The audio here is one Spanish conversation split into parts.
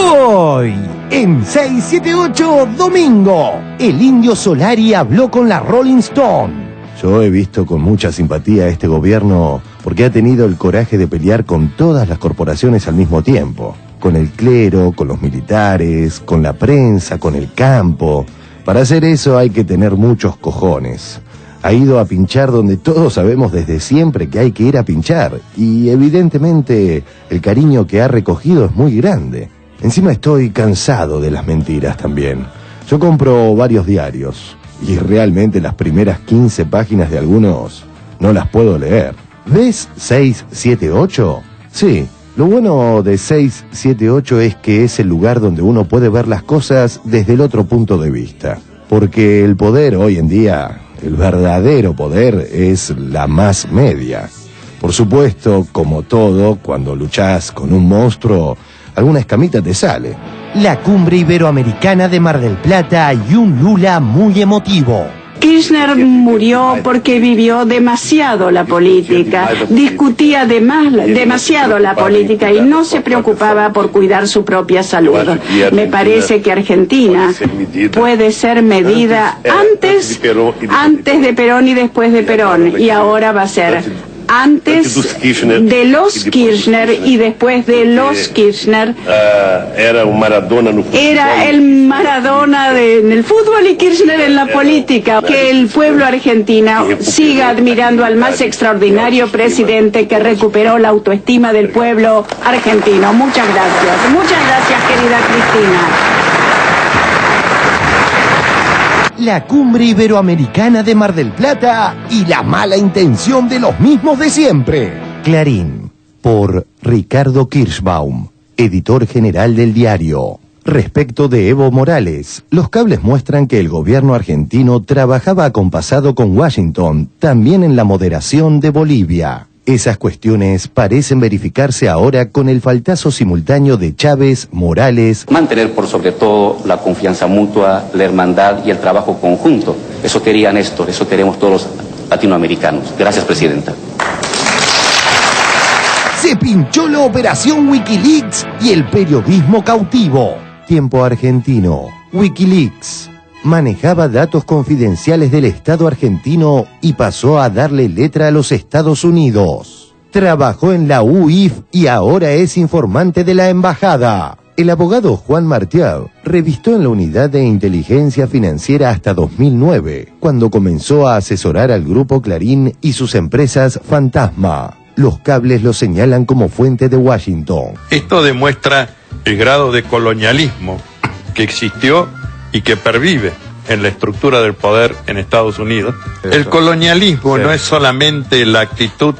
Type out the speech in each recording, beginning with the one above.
Hoy, en 678 Domingo, el Indio Solari habló con la Rolling Stone. Yo he visto con mucha simpatía a este gobierno porque ha tenido el coraje de pelear con todas las corporaciones al mismo tiempo. Con el clero, con los militares, con la prensa, con el campo. Para hacer eso hay que tener muchos cojones. Ha ido a pinchar donde todos sabemos desde siempre que hay que ir a pinchar. Y evidentemente el cariño que ha recogido es muy grande. Encima estoy cansado de las mentiras también. Yo compro varios diarios y realmente las primeras 15 páginas de algunos no las puedo leer. ¿Ves 678? Sí, lo bueno de 678 es que es el lugar donde uno puede ver las cosas desde el otro punto de vista. Porque el poder hoy en día, el verdadero poder, es la más media. Por supuesto, como todo, cuando luchás con un monstruo, alguna escamita te sale. La cumbre iberoamericana de Mar del Plata y un Lula muy emotivo. Kirchner murió porque vivió demasiado la política, discutía demasiado la política y no se preocupaba por cuidar su propia salud. Me parece que Argentina puede ser medida antes de Perón y después de Perón, y ahora va a ser antes de los Kirchner y después de los Kirchner. Era el Maradona en el fútbol y Kirchner en la política. Que el pueblo argentino siga admirando al más extraordinario presidente que recuperó la autoestima del pueblo argentino. Muchas gracias, querida Cristina. La cumbre iberoamericana de Mar del Plata y la mala intención de los mismos de siempre. Clarín, por Ricardo Kirschbaum, editor general del diario. Respecto de Evo Morales, los cables muestran que el gobierno argentino trabajaba acompasado con Washington, también en la moderación de Bolivia. Esas cuestiones parecen verificarse ahora con el faltazo simultáneo de Chávez, Morales. Mantener por sobre todo la confianza mutua, la hermandad y el trabajo conjunto. Eso quería Néstor, eso queremos todos los latinoamericanos. Gracias, Presidenta. Se pinchó la operación Wikileaks y el periodismo cautivo. Tiempo argentino. Wikileaks manejaba datos confidenciales del Estado argentino y pasó a darle letra a los Estados Unidos. Trabajó en la UIF y ahora es informante de la embajada. El abogado Juan Martial revistó en la Unidad de Inteligencia Financiera hasta 2009, cuando comenzó a asesorar al Grupo Clarín y sus empresas fantasma. Los cables lo señalan como fuente de Washington. Esto demuestra el grado de colonialismo que existió y que pervive en la estructura del poder en Estados Unidos. El colonialismo no es solamente la actitud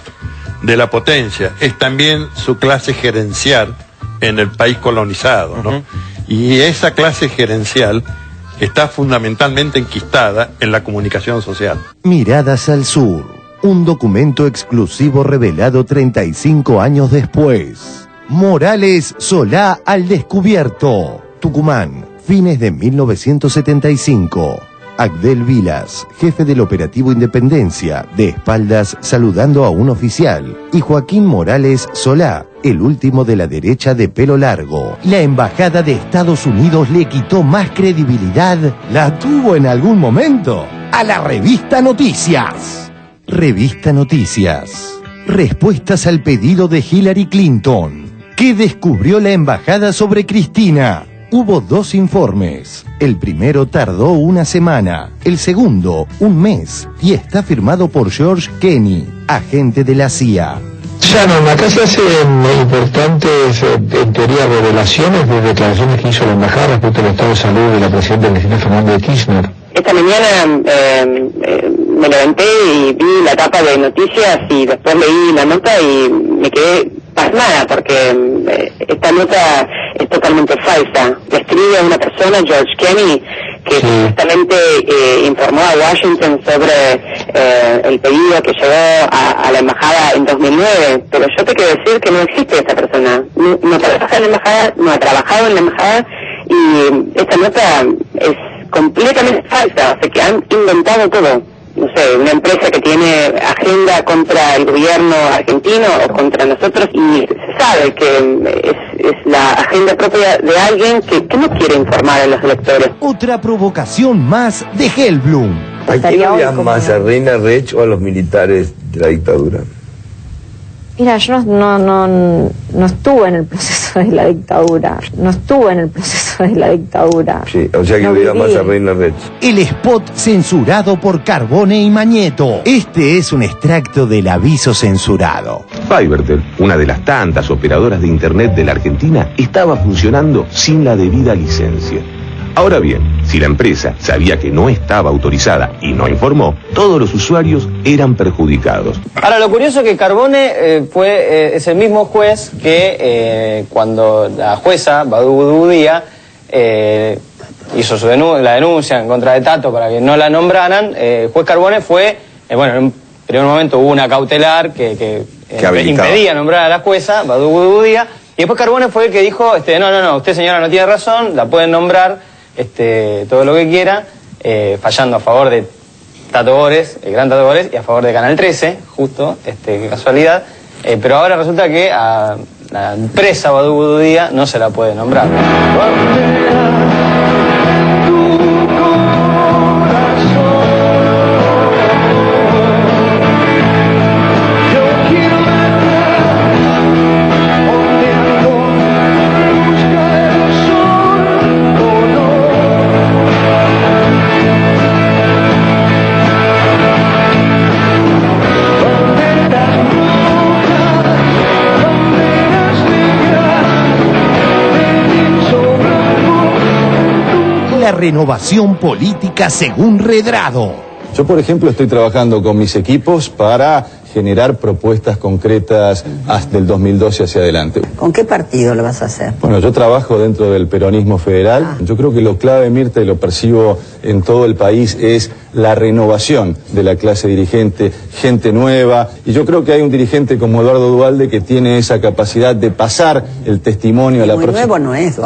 de la potencia, es también su clase gerencial en el país colonizado, ¿no? Y esa clase gerencial está fundamentalmente enquistada en la comunicación social. Miradas al sur, un documento exclusivo revelado 35 años después. Morales Solá al descubierto. Tucumán, fines de 1975. Agdel Vilas, jefe del operativo Independencia, de espaldas saludando a un oficial. Y Joaquín Morales Solá, el último de la derecha de pelo largo. La embajada de Estados Unidos le quitó más credibilidad, la tuvo en algún momento, a la revista Noticias. Revista Noticias. Respuestas al pedido de Hillary Clinton. ¿Qué descubrió la embajada sobre Cristina? Hubo 2 informes. El primero tardó una semana, el segundo un mes, y está firmado por George Kenney, agente de la CIA. Ya no, acá se hacen importantes, en teoría, revelaciones de declaraciones que hizo la embajada respecto al estado de salud de la presidenta Cristina Fernández de Kirchner. Esta mañana me levanté y vi la tapa de noticias y después leí la nota y me quedé pasmada porque esta nota es totalmente falsa. Describe a una persona, George Kenney, que supuestamente informó a Washington sobre el pedido que llegó a la embajada en 2009, pero yo te quiero decir que no existe esa persona. No trabaja en la embajada, no ha trabajado en la embajada y esta nota es completamente falsa, o sea que han inventado todo. no sé, una empresa que tiene agenda contra el gobierno argentino o contra nosotros, y se sabe que es la agenda propia de alguien que no quiere informar a los electores. Otra provocación más de Hellblum. ¿A quién odias más, a Reina Rech o a los militares de la dictadura? Mira, yo no estuve en el proceso de la dictadura. Sí, o sea que odias más a Reina Rech. El spot censurado por Carbone y Mañeto. Este es un extracto del aviso censurado. Fivertel, una de las tantas operadoras de internet de la Argentina, estaba funcionando sin la debida licencia. Ahora bien, si la empresa sabía que no estaba autorizada y no informó, todos los usuarios eran perjudicados. Ahora, lo curioso es que Carbone es el mismo juez que cuando la jueza, Badú Díaz, hizo la denuncia en contra de Tato para que no la nombraran, el juez Carbone fue, bueno, en un primer momento hubo una cautelar que impedía nombrar a la jueza, Badú Díaz, y después Carbone fue el que dijo, no, usted señora no tiene razón, la pueden nombrar, todo lo que quiera, fallando a favor de Tato Bores, el gran Tato Bores, y a favor de Canal 13, justo, qué casualidad, pero ahora resulta que a la empresa Badú Díaz no se la puede nombrar. La renovación política según Redrado. Yo, por ejemplo, estoy trabajando con mis equipos para generar propuestas concretas hasta el 2012 hacia adelante. ¿Con qué partido lo vas a hacer? Bueno, yo trabajo dentro del peronismo federal. Yo creo que lo clave, Mirta, y lo percibo en todo el país, es la renovación de la clase dirigente, gente nueva. Y yo creo que hay un dirigente como Eduardo Duhalde que tiene esa capacidad de pasar el testimonio a la próxima. Muy nuevo no es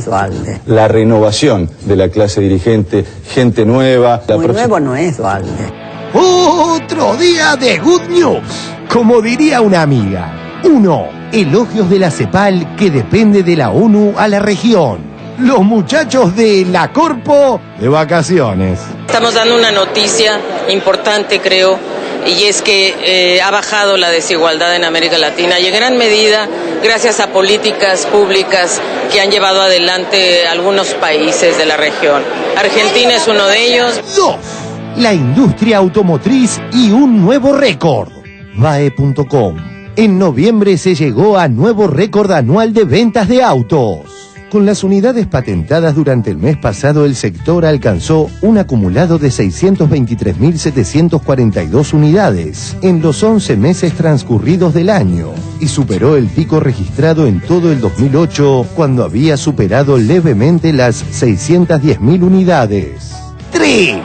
Duhalde. La renovación de la clase dirigente, gente nueva. Muy nuevo no es Duhalde. Otro día de Good News. Como diría una amiga. 1. Elogios de la CEPAL que depende de la ONU a la región. Los muchachos de la Corpo de vacaciones. Estamos dando una noticia importante, creo, y es que ha bajado la desigualdad en América Latina y en gran medida gracias a políticas públicas que han llevado adelante algunos países de la región. Argentina es uno de ellos. 2. La industria automotriz y un nuevo récord. VAE.com. En noviembre se llegó a nuevo récord anual de ventas de autos. Con las unidades patentadas durante el mes pasado, el sector alcanzó un acumulado de 623.742 unidades en los 11 meses transcurridos del año y superó el pico registrado en todo el 2008, cuando había superado levemente las 610.000 unidades. 3.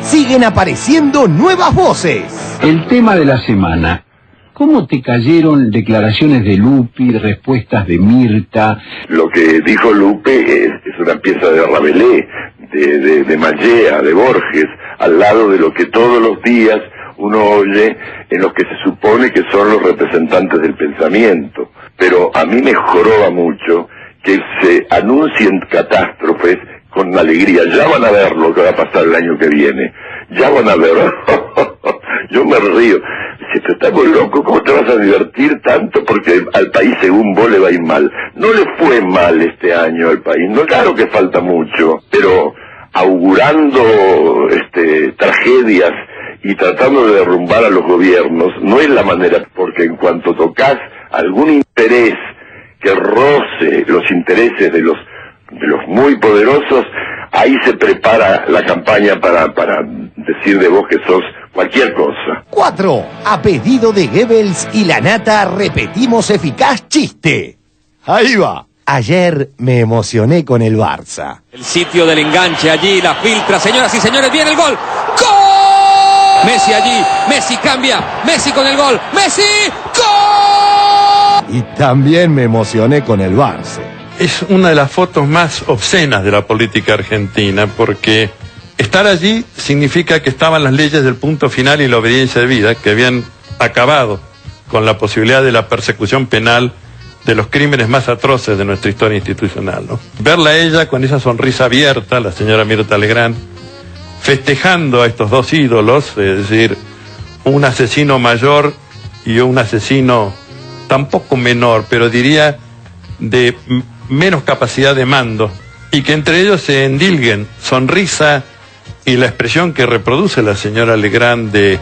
Siguen apareciendo nuevas voces. El tema de la semana. ¿Cómo te cayeron declaraciones de Lupi, respuestas de Mirta? Lo que dijo Lupe es una pieza de Rabelais, de Mallea, de Borges, al lado de lo que todos los días uno oye en los que se supone que son los representantes del pensamiento. Pero a mí me joroba mucho que se anuncien catástrofes con alegría. Ya van a ver lo que va a pasar el año que viene. Ya van a ver. Yo me río. Si te estás muy loco, ¿cómo te vas a divertir tanto? Porque al país, según vos, le va a ir mal. No le fue mal este año al país. No, claro que falta mucho, pero augurando tragedias y tratando de derrumbar a los gobiernos no es la manera, porque en cuanto tocas algún interés que roce los intereses de los muy poderosos, ahí se prepara la campaña para decir de vos que sos cualquier cosa. 4. A pedido de Goebbels y la nata repetimos eficaz chiste. Ahí va. Ayer me emocioné con el Barça. El sitio del enganche allí, la filtra, señoras y señores, viene el gol. ¡Gol! Messi allí, Messi cambia, Messi con el gol, Messi, ¡gol! Y también me emocioné con el Barça. Es una de las fotos más obscenas de la política argentina porque Estar allí significa que estaban las leyes del punto final y la obediencia debida, que habían acabado con la posibilidad de la persecución penal de los crímenes más atroces de nuestra historia institucional, ¿no? Verla a ella con esa sonrisa abierta, la señora Mirta Legrand, festejando a estos dos ídolos, es decir, un asesino mayor y un asesino tampoco menor, pero diría de menos capacidad de mando, y que entre ellos se endilguen sonrisa y la expresión que reproduce la señora Legrand de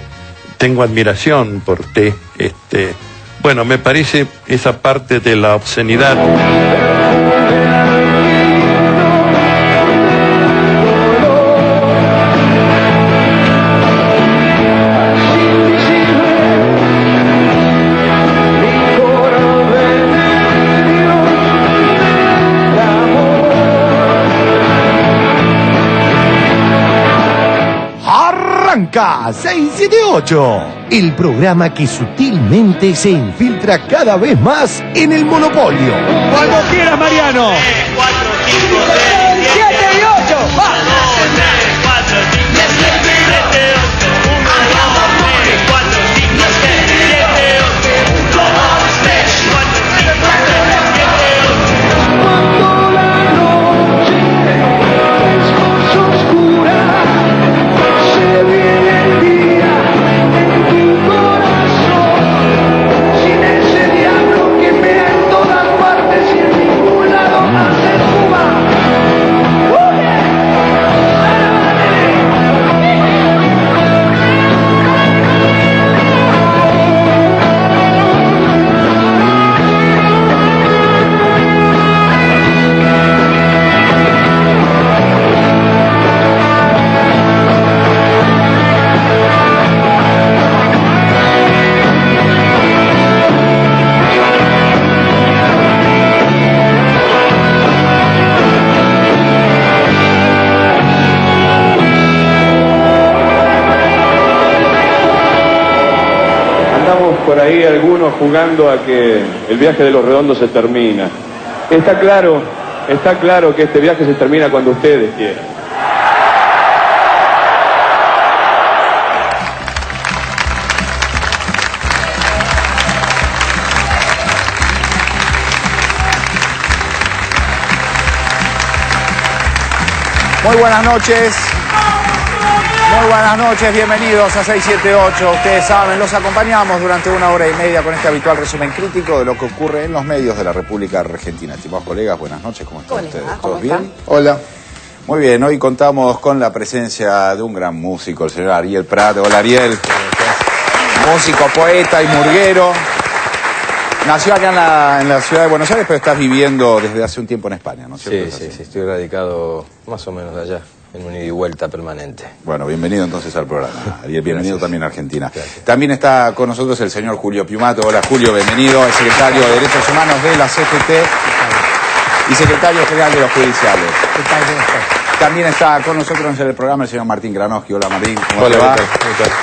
tengo admiración por ti, bueno, me parece esa parte de la obscenidad. Arranca 678, el programa que sutilmente se infiltra cada vez más en el monopolio. Cuando quieras, Mariano. 4, 5, 6, 7 y 8. ¡Va! 2, 3, 4, 5, 6, 7, 8. 1, 2, 3, 4, 5, 6, 7, 8. 1, 2, 3, 4, 5, 6, 7, 8. Cuando la noche es oscura, se viene el día en tu corazón, sin ese diablo que vea en todas partes y en ningún lado más se suba. Por ahí algunos jugando a que el viaje de los redondos se termina. Está claro que este viaje se termina cuando ustedes quieran. Muy buenas noches. Muy buenas noches, bienvenidos a 678. Ustedes saben, los acompañamos durante 1 hora y media con este habitual resumen crítico de lo que ocurre en los medios de la República Argentina. Estimados colegas, buenas noches, ¿cómo están ustedes? ¿Todos bien? Hola. Muy bien, hoy contamos con la presencia de un gran músico, el señor Ariel Prat. Hola, Ariel. Músico, poeta y murguero. Nació acá en la ciudad de Buenos Aires, pero estás viviendo desde hace un tiempo en España, ¿no es cierto? Sí, estoy radicado más o menos allá, en un ida y vuelta permanente. Bueno, bienvenido entonces al programa, Ariel, bienvenido también a Argentina. Gracias. También está con nosotros el señor Julio Piumato. Hola, Julio, bienvenido, el secretario de Derechos Humanos de la CGT y secretario general de los judiciales. También está con nosotros en el programa el señor Martín Granoski. Hola, Martín, ¿cómo te va?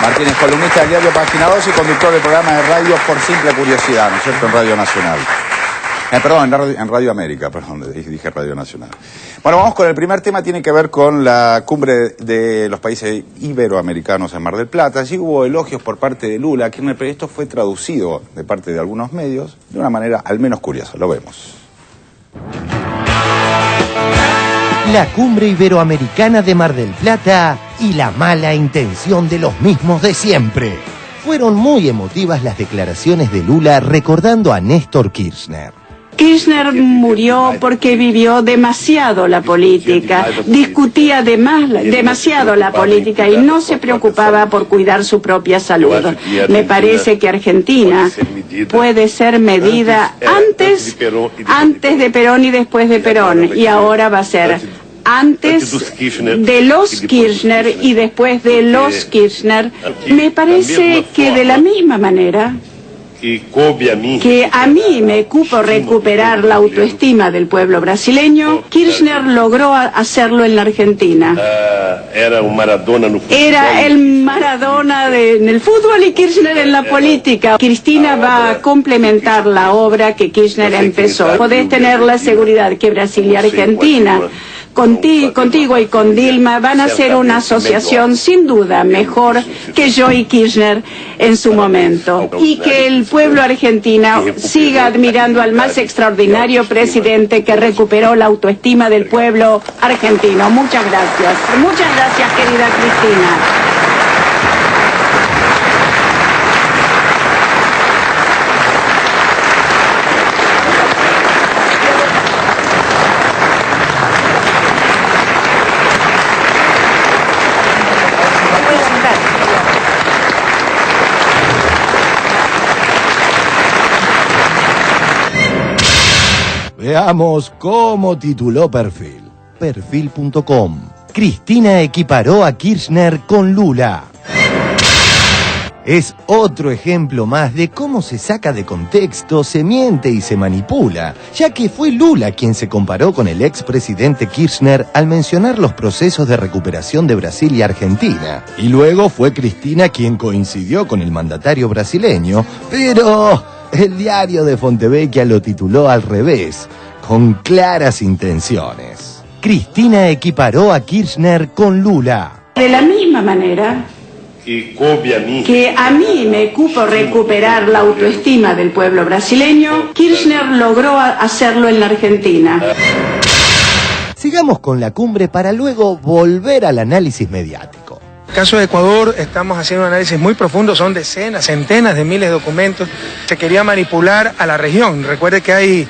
Martín es columnista del diario Página 2 y conductor del programa de radio Por Simple Curiosidad, ¿no es cierto?, en Radio Nacional. En Radio América, dije Radio Nacional. Bueno, vamos con el primer tema, tiene que ver con la cumbre de los países iberoamericanos en Mar del Plata. Allí hubo elogios por parte de Lula, que esto fue traducido de parte de algunos medios de una manera al menos curiosa. Lo vemos. La cumbre iberoamericana de Mar del Plata y la mala intención de los mismos de siempre. Fueron muy emotivas las declaraciones de Lula recordando a Néstor Kirchner. Kirchner murió porque vivió demasiado la política, discutía demasiado la política y no se preocupaba por cuidar su propia salud. Me parece que Argentina puede ser medida antes de Perón y después de Perón, y ahora va a ser antes de los Kirchner y después de los Kirchner. Me parece que de la misma manera que a mí me cupo recuperar la autoestima del pueblo brasileño, Kirchner logró hacerlo en la Argentina. Era el Maradona en el fútbol y Kirchner en la política. Cristina va a complementar la obra que Kirchner empezó. Podés tener la seguridad que Brasil y Argentina contigo y con Dilma van a ser una asociación sin duda mejor que yo y Kirchner en su momento. Y que el pueblo argentino siga admirando al más extraordinario presidente que recuperó la autoestima del pueblo argentino. Muchas gracias. Muchas gracias, querida Cristina. Veamos cómo tituló Perfil. Perfil.com. Cristina equiparó a Kirchner con Lula. Es otro ejemplo más de cómo se saca de contexto, se miente y se manipula, ya que fue Lula quien se comparó con el expresidente Kirchner al mencionar los procesos de recuperación de Brasil y Argentina. Y luego fue Cristina quien coincidió con el mandatario brasileño, pero el diario de Fontevecchia lo tituló al revés, con claras intenciones. Cristina equiparó a Kirchner con Lula. De la misma manera que a mí me cupo recuperar la autoestima del pueblo brasileño, Kirchner logró hacerlo en la Argentina. Sigamos con la cumbre para luego volver al análisis mediático. En el caso de Ecuador estamos haciendo un análisis muy profundo, son decenas, centenas de miles de documentos. Se quería manipular a la región. Recuerde que hay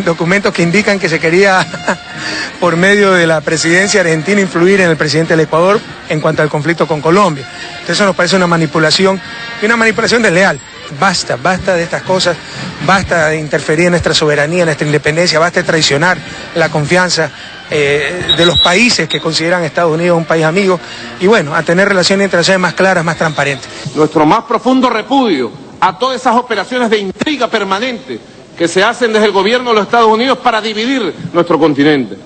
documentos que indican que se quería, por medio de la presidencia argentina, influir en el presidente del Ecuador en cuanto al conflicto con Colombia. Entonces eso nos parece una manipulación, y una manipulación desleal. Basta de estas cosas, basta de interferir en nuestra soberanía, en nuestra independencia, basta de traicionar la confianza de los países que consideran a Estados Unidos un país amigo, y bueno, a tener relaciones internacionales más claras, más transparentes. Nuestro más profundo repudio a todas esas operaciones de intriga permanente que se hacen desde el gobierno de los Estados Unidos para dividir nuestro continente,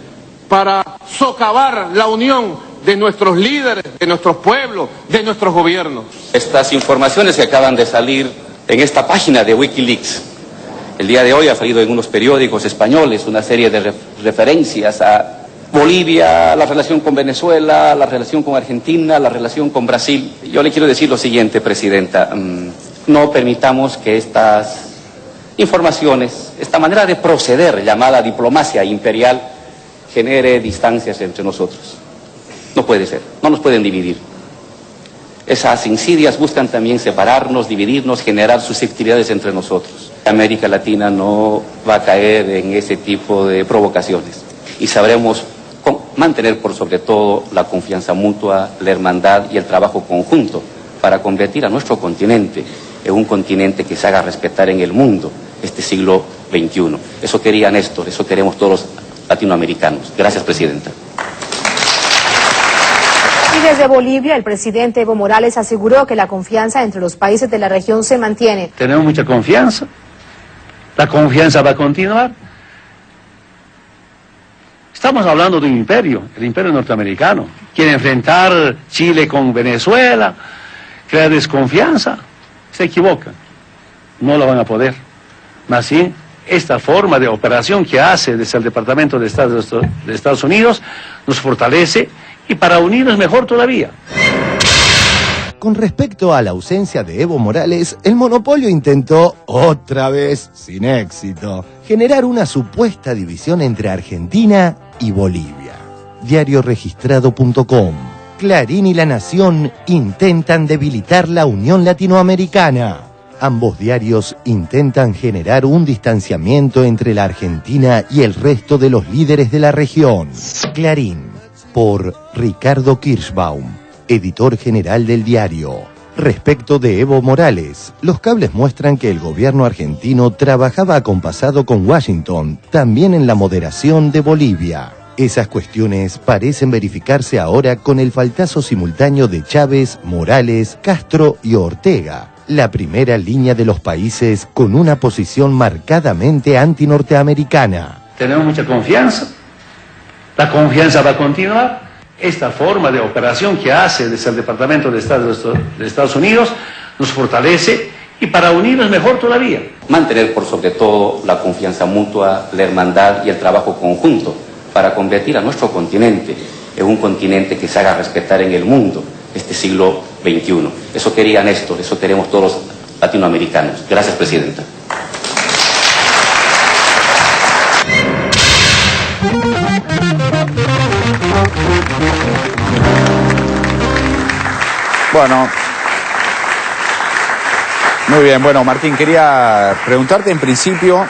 para socavar la unión de nuestros líderes, de nuestros pueblos, de nuestros gobiernos. Estas informaciones que acaban de salir en esta página de Wikileaks, el día de hoy ha salido en unos periódicos españoles una serie de referencias a Bolivia, la relación con Venezuela, la relación con Argentina, la relación con Brasil. Yo le quiero decir lo siguiente, Presidenta, no permitamos que estas informaciones, esta manera de proceder llamada diplomacia imperial, genere distancias entre nosotros. No puede ser, no nos pueden dividir. Esas insidias buscan también separarnos, dividirnos, generar susceptibilidades entre nosotros. América Latina no va a caer en ese tipo de provocaciones y sabremos mantener por sobre todo la confianza mutua, la hermandad y el trabajo conjunto para convertir a nuestro continente en un continente que se haga respetar en el mundo este siglo XXI. Eso quería Néstor, eso queremos todos los latinoamericanos. Gracias, Presidenta. Y desde Bolivia, el presidente Evo Morales aseguró que la confianza entre los países de la región se mantiene. Tenemos mucha confianza. La confianza va a continuar. Estamos hablando de un imperio, el imperio norteamericano. Quiere enfrentar Chile con Venezuela, crear desconfianza. Se equivocan. No lo van a poder. Más bien, esta forma de operación que hace desde el Departamento de Estado de Estados Unidos nos fortalece y para unirnos mejor todavía. Con respecto a la ausencia de Evo Morales, el monopolio intentó, otra vez sin éxito, generar una supuesta división entre Argentina y Bolivia. Diarioregistrado.com. Clarín y La Nación intentan debilitar la Unión Latinoamericana. Ambos diarios intentan generar un distanciamiento entre la Argentina y el resto de los líderes de la región. Clarín, por Ricardo Kirschbaum, editor general del diario. Respecto de Evo Morales, los cables muestran que el gobierno argentino trabajaba acompasado con Washington, también en la moderación de Bolivia. Esas cuestiones parecen verificarse ahora con el faltazo simultáneo de Chávez, Morales, Castro y Ortega, la primera línea de los países con una posición marcadamente antinorteamericana. Tenemos mucha confianza. La confianza va a continuar. Esta forma de operación que hace desde el Departamento de Estado de Estados Unidos nos fortalece y para unirnos mejor todavía. Mantener por sobre todo la confianza mutua, la hermandad y el trabajo conjunto para convertir a nuestro continente en un continente que se haga respetar en el mundo este siglo XXI. Eso quería Néstor, eso queremos todos los latinoamericanos. Gracias, Presidenta. Bueno, muy bien. Bueno, Martín, quería preguntarte en principio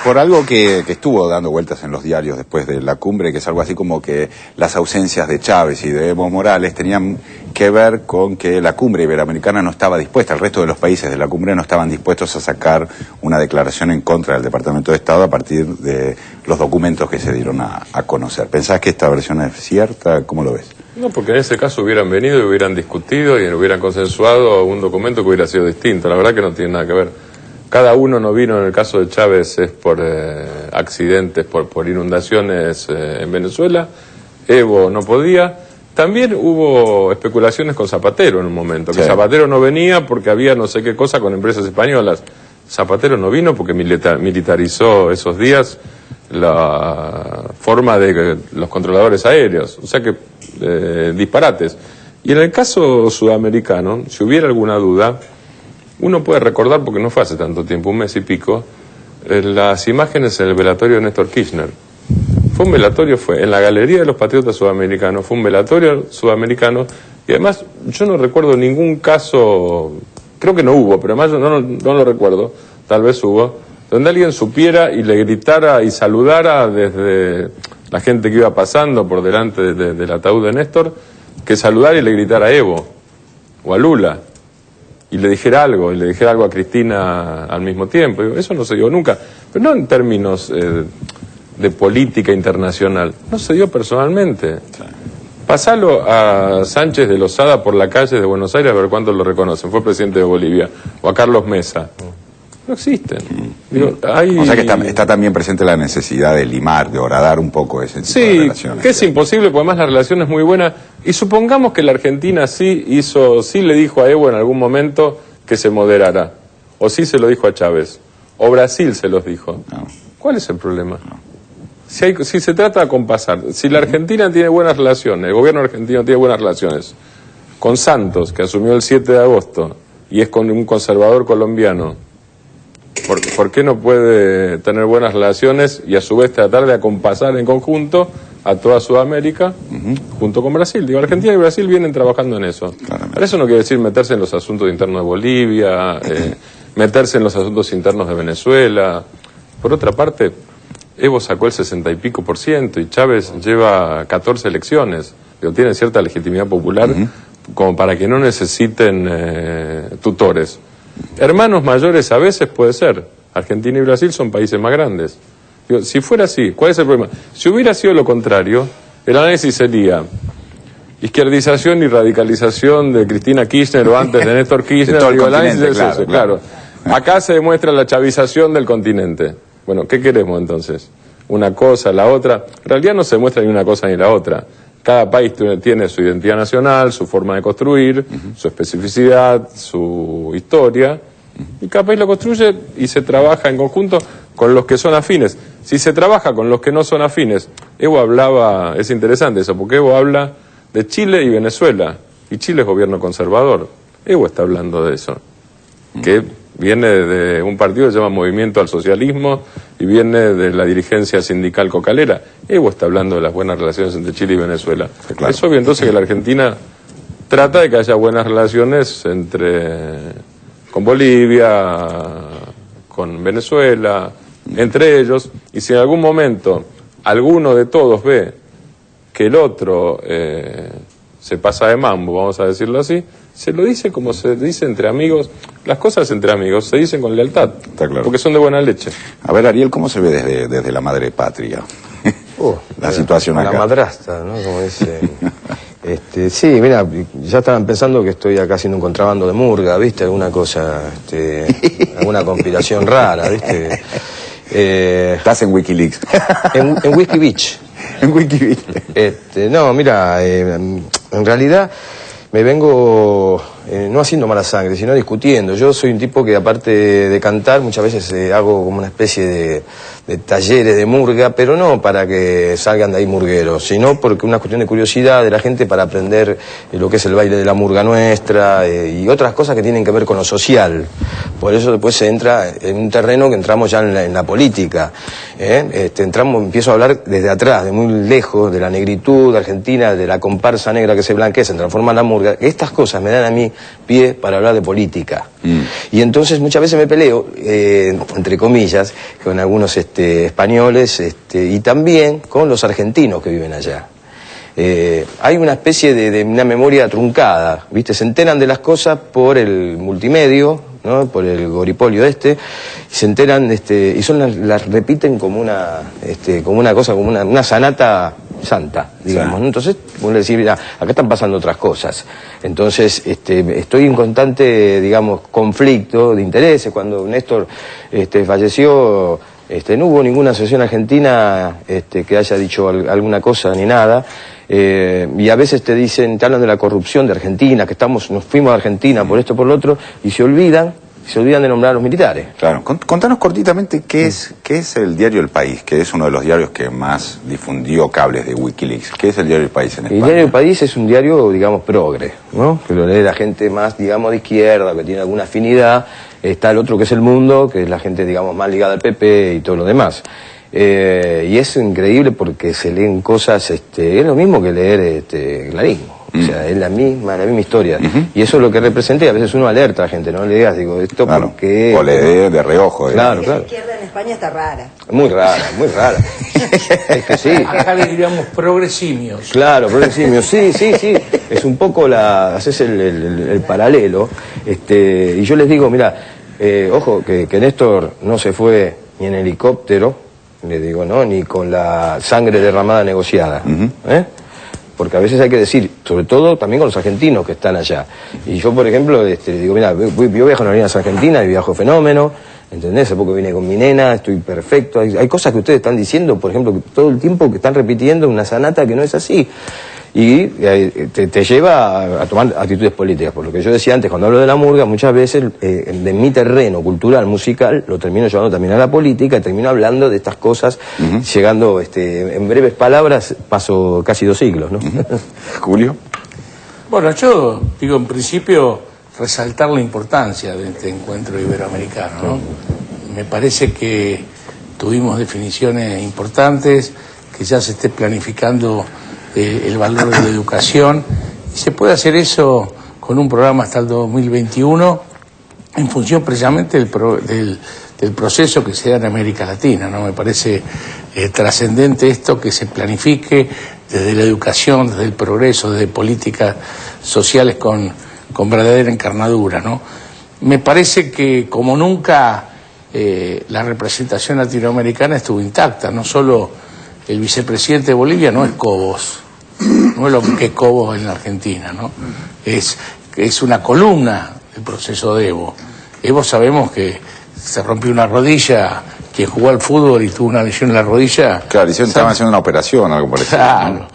por algo que estuvo dando vueltas en los diarios después de la cumbre, que es algo así como que las ausencias de Chávez y de Evo Morales tenían que ver con que la cumbre iberoamericana no estaba dispuesta, el resto de los países de la cumbre no estaban dispuestos a sacar una declaración en contra del Departamento de Estado a partir de los documentos que se dieron a conocer. ¿Pensás que esta versión es cierta? ¿Cómo lo ves? No, porque en ese caso hubieran venido y hubieran discutido y hubieran consensuado un documento que hubiera sido distinto. La verdad que no tiene nada que ver. Cada uno no vino, en el caso de Chávez es por accidentes, por inundaciones en Venezuela. Evo no podía. También hubo especulaciones con Zapatero en un momento, que Zapatero no venía porque había no sé qué cosa con empresas españolas. Zapatero no vino porque militarizó esos días la forma de los controladores aéreos. O sea que disparates. Y en el caso sudamericano, si hubiera alguna duda, uno puede recordar, porque no fue hace tanto tiempo, un mes y pico, las imágenes en el velatorio de Néstor Kirchner. Fue un velatorio, fue en la Galería de los Patriotas Sudamericanos, fue un velatorio sudamericano, y además yo no recuerdo ningún caso, creo que no hubo, pero además yo no lo recuerdo, tal vez hubo, donde alguien supiera y le gritara y saludara desde la gente que iba pasando por delante del ataúd de Néstor, que saludara y le gritara a Evo o a Lula y le dijera algo a Cristina al mismo tiempo. Eso no se dio nunca, pero no en términos de política internacional, no se dio personalmente. Pasalo a Sánchez de Lozada por la calle de Buenos Aires a ver cuántos lo reconocen, fue presidente de Bolivia, o a Carlos Mesa. No existen. Digo, hay... O sea que está también presente la necesidad de limar, de horadar un poco ese tipo de relaciones. Que es imposible, porque además la relación es muy buena. Y supongamos que la Argentina sí le dijo a Evo en algún momento que se moderara. O sí se lo dijo a Chávez. O Brasil se los dijo. No. ¿Cuál es el problema? Si se trata de compasar, si la Argentina tiene buenas relaciones, el gobierno argentino tiene buenas relaciones con Santos, que asumió el 7 de agosto, y es con un conservador colombiano, ¿por qué no puede tener buenas relaciones y a su vez tratar de acompasar en conjunto a toda Sudamérica junto con Brasil? Digo, Argentina y Brasil vienen trabajando en eso. Pero eso no quiere decir meterse en los asuntos internos de Bolivia, meterse en los asuntos internos de Venezuela. Por otra parte, Evo sacó el 60 y pico % y Chávez lleva 14 elecciones. Digo, tiene cierta legitimidad popular como para que no necesiten tutores. Hermanos mayores a veces puede ser. Argentina y Brasil son países más grandes. Digo, si fuera así, ¿cuál es el problema? Si hubiera sido lo contrario, el análisis sería izquierdización y radicalización de Cristina Kirchner o antes de Néstor Kirchner. De Digo, el análisis es eso, claro. Acá se demuestra la chavización del continente. Bueno, ¿qué queremos entonces? Una cosa, la otra. En realidad no se muestra ni una cosa ni la otra. Cada país tiene su identidad nacional, su forma de construir, su especificidad, su historia, y cada país lo construye y se trabaja en conjunto con los que son afines. Si se trabaja con los que no son afines, Evo hablaba, es interesante eso, porque Evo habla de Chile y Venezuela, y Chile es gobierno conservador. Evo está hablando de eso, que viene de un partido que se llama Movimiento al Socialismo y viene de la dirigencia sindical cocalera. Evo está hablando de las buenas relaciones entre Chile y Venezuela. Claro. Es obvio entonces que la Argentina trata de que haya buenas relaciones con Bolivia, con Venezuela, entre ellos, y si en algún momento alguno de todos ve que el otro se pasa de mambo, vamos a decirlo así, se lo dice como se dice entre amigos. Las cosas entre amigos se dicen con lealtad, está claro, porque son de buena leche. A ver, Ariel, ¿cómo se ve desde la madre patria la situación acá? La madrastra, ¿no? Como dice... sí, mira, ya estaban pensando que estoy acá haciendo un contrabando de murga, ¿viste? Alguna cosa, alguna conspiración rara, ¿viste? Estás en Wikileaks. En Wiki Beach. En Wiki Beach. No, mira, en realidad me vengo no haciendo mala sangre, sino discutiendo. Yo soy un tipo que aparte de cantar, muchas veces hago como una especie talleres de murga, pero no para que salgan de ahí murgueros, sino porque una cuestión de curiosidad de la gente para aprender lo que es el baile de la murga nuestra y otras cosas que tienen que ver con lo social. Por eso después se entra en un terreno que entramos ya en la política. Empiezo a hablar desde atrás, de muy lejos, de la negritud argentina, de la comparsa negra que se blanquea, se transforma en la murga. Estas cosas me dan a mí pie para hablar de política. Y entonces muchas veces me peleo, entre comillas, con algunos españoles y también con los argentinos que viven allá. Hay una especie de una memoria truncada, ¿viste? Se enteran de las cosas por el multimedio, ¿no? Por el goripolio se enteran y las repiten como una cosa, como una sanata santa, digamos, ¿no? Entonces, uno le dice, mira, acá están pasando otras cosas. Entonces, estoy en constante, digamos, conflicto de intereses. Cuando Néstor falleció, no hubo ninguna asociación argentina que haya dicho alguna cosa ni nada. Y a veces te hablan de la corrupción de Argentina, que nos fuimos a Argentina por esto, por lo otro, y se olvidan de nombrar a los militares. Claro. Contanos cortitamente qué es el diario El País, que es uno de los diarios que más difundió cables de Wikileaks. ¿Qué es el diario El País en España? El diario El País es un diario, digamos, progre, ¿no? Que lo lee la gente más, digamos, de izquierda, que tiene alguna afinidad. Está el otro que es El Mundo, que es la gente, digamos, más ligada al PP y todo lo demás. Y es increíble porque se leen cosas, es lo mismo que leer Clarín. O sea, es la misma historia. Y eso es lo que representa, y a veces uno alerta a la gente, no le digas, digo, esto claro, porque... O le dé de reojo. Claro. La izquierda en España está rara. Muy rara. Es que sí. Acá le diríamos progresimios. Claro, progresimios, sí. Es un poco haces el paralelo. Y yo les digo, mira, ojo, que Néstor no se fue ni en helicóptero, le digo, no, ni con la sangre derramada negociada. Porque a veces hay que decir, sobre todo también con los argentinos que están allá. Y yo, por ejemplo, digo, mira, yo viajo en Aerolíneas Argentinas y viajo fenómeno, ¿entendés? Hace poco vine con mi nena, estoy perfecto. Hay cosas que ustedes están diciendo, por ejemplo, que todo el tiempo que están repitiendo una sanata que no es así. Y te lleva a tomar actitudes políticas. Por lo que yo decía antes, cuando hablo de la murga, muchas veces de mi terreno cultural, musical, lo termino llevando también a la política, y termino hablando de estas cosas, llegando, en breves palabras, paso casi 2 siglos, ¿no? Julio. Bueno, yo digo, en principio, resaltar la importancia de este encuentro iberoamericano, ¿no? Me parece que tuvimos definiciones importantes, que ya se esté planificando el valor de la educación, y se puede hacer eso con un programa hasta el 2021 en función precisamente del proceso que se da en América Latina, ¿no? Me parece trascendente esto, que se planifique desde la educación, desde el progreso, desde políticas sociales con verdadera encarnadura, ¿no? Me parece que como nunca la representación latinoamericana estuvo intacta. No solo el vicepresidente de Bolivia no es Cobos, no es lo que es Cobos en la Argentina, ¿no? Es una columna del proceso de Evo. Evo sabemos que se rompió una rodilla, quien jugó al fútbol y tuvo una lesión en la rodilla. Claro, estaban haciendo una operación, algo parecido. Claro. ¿No?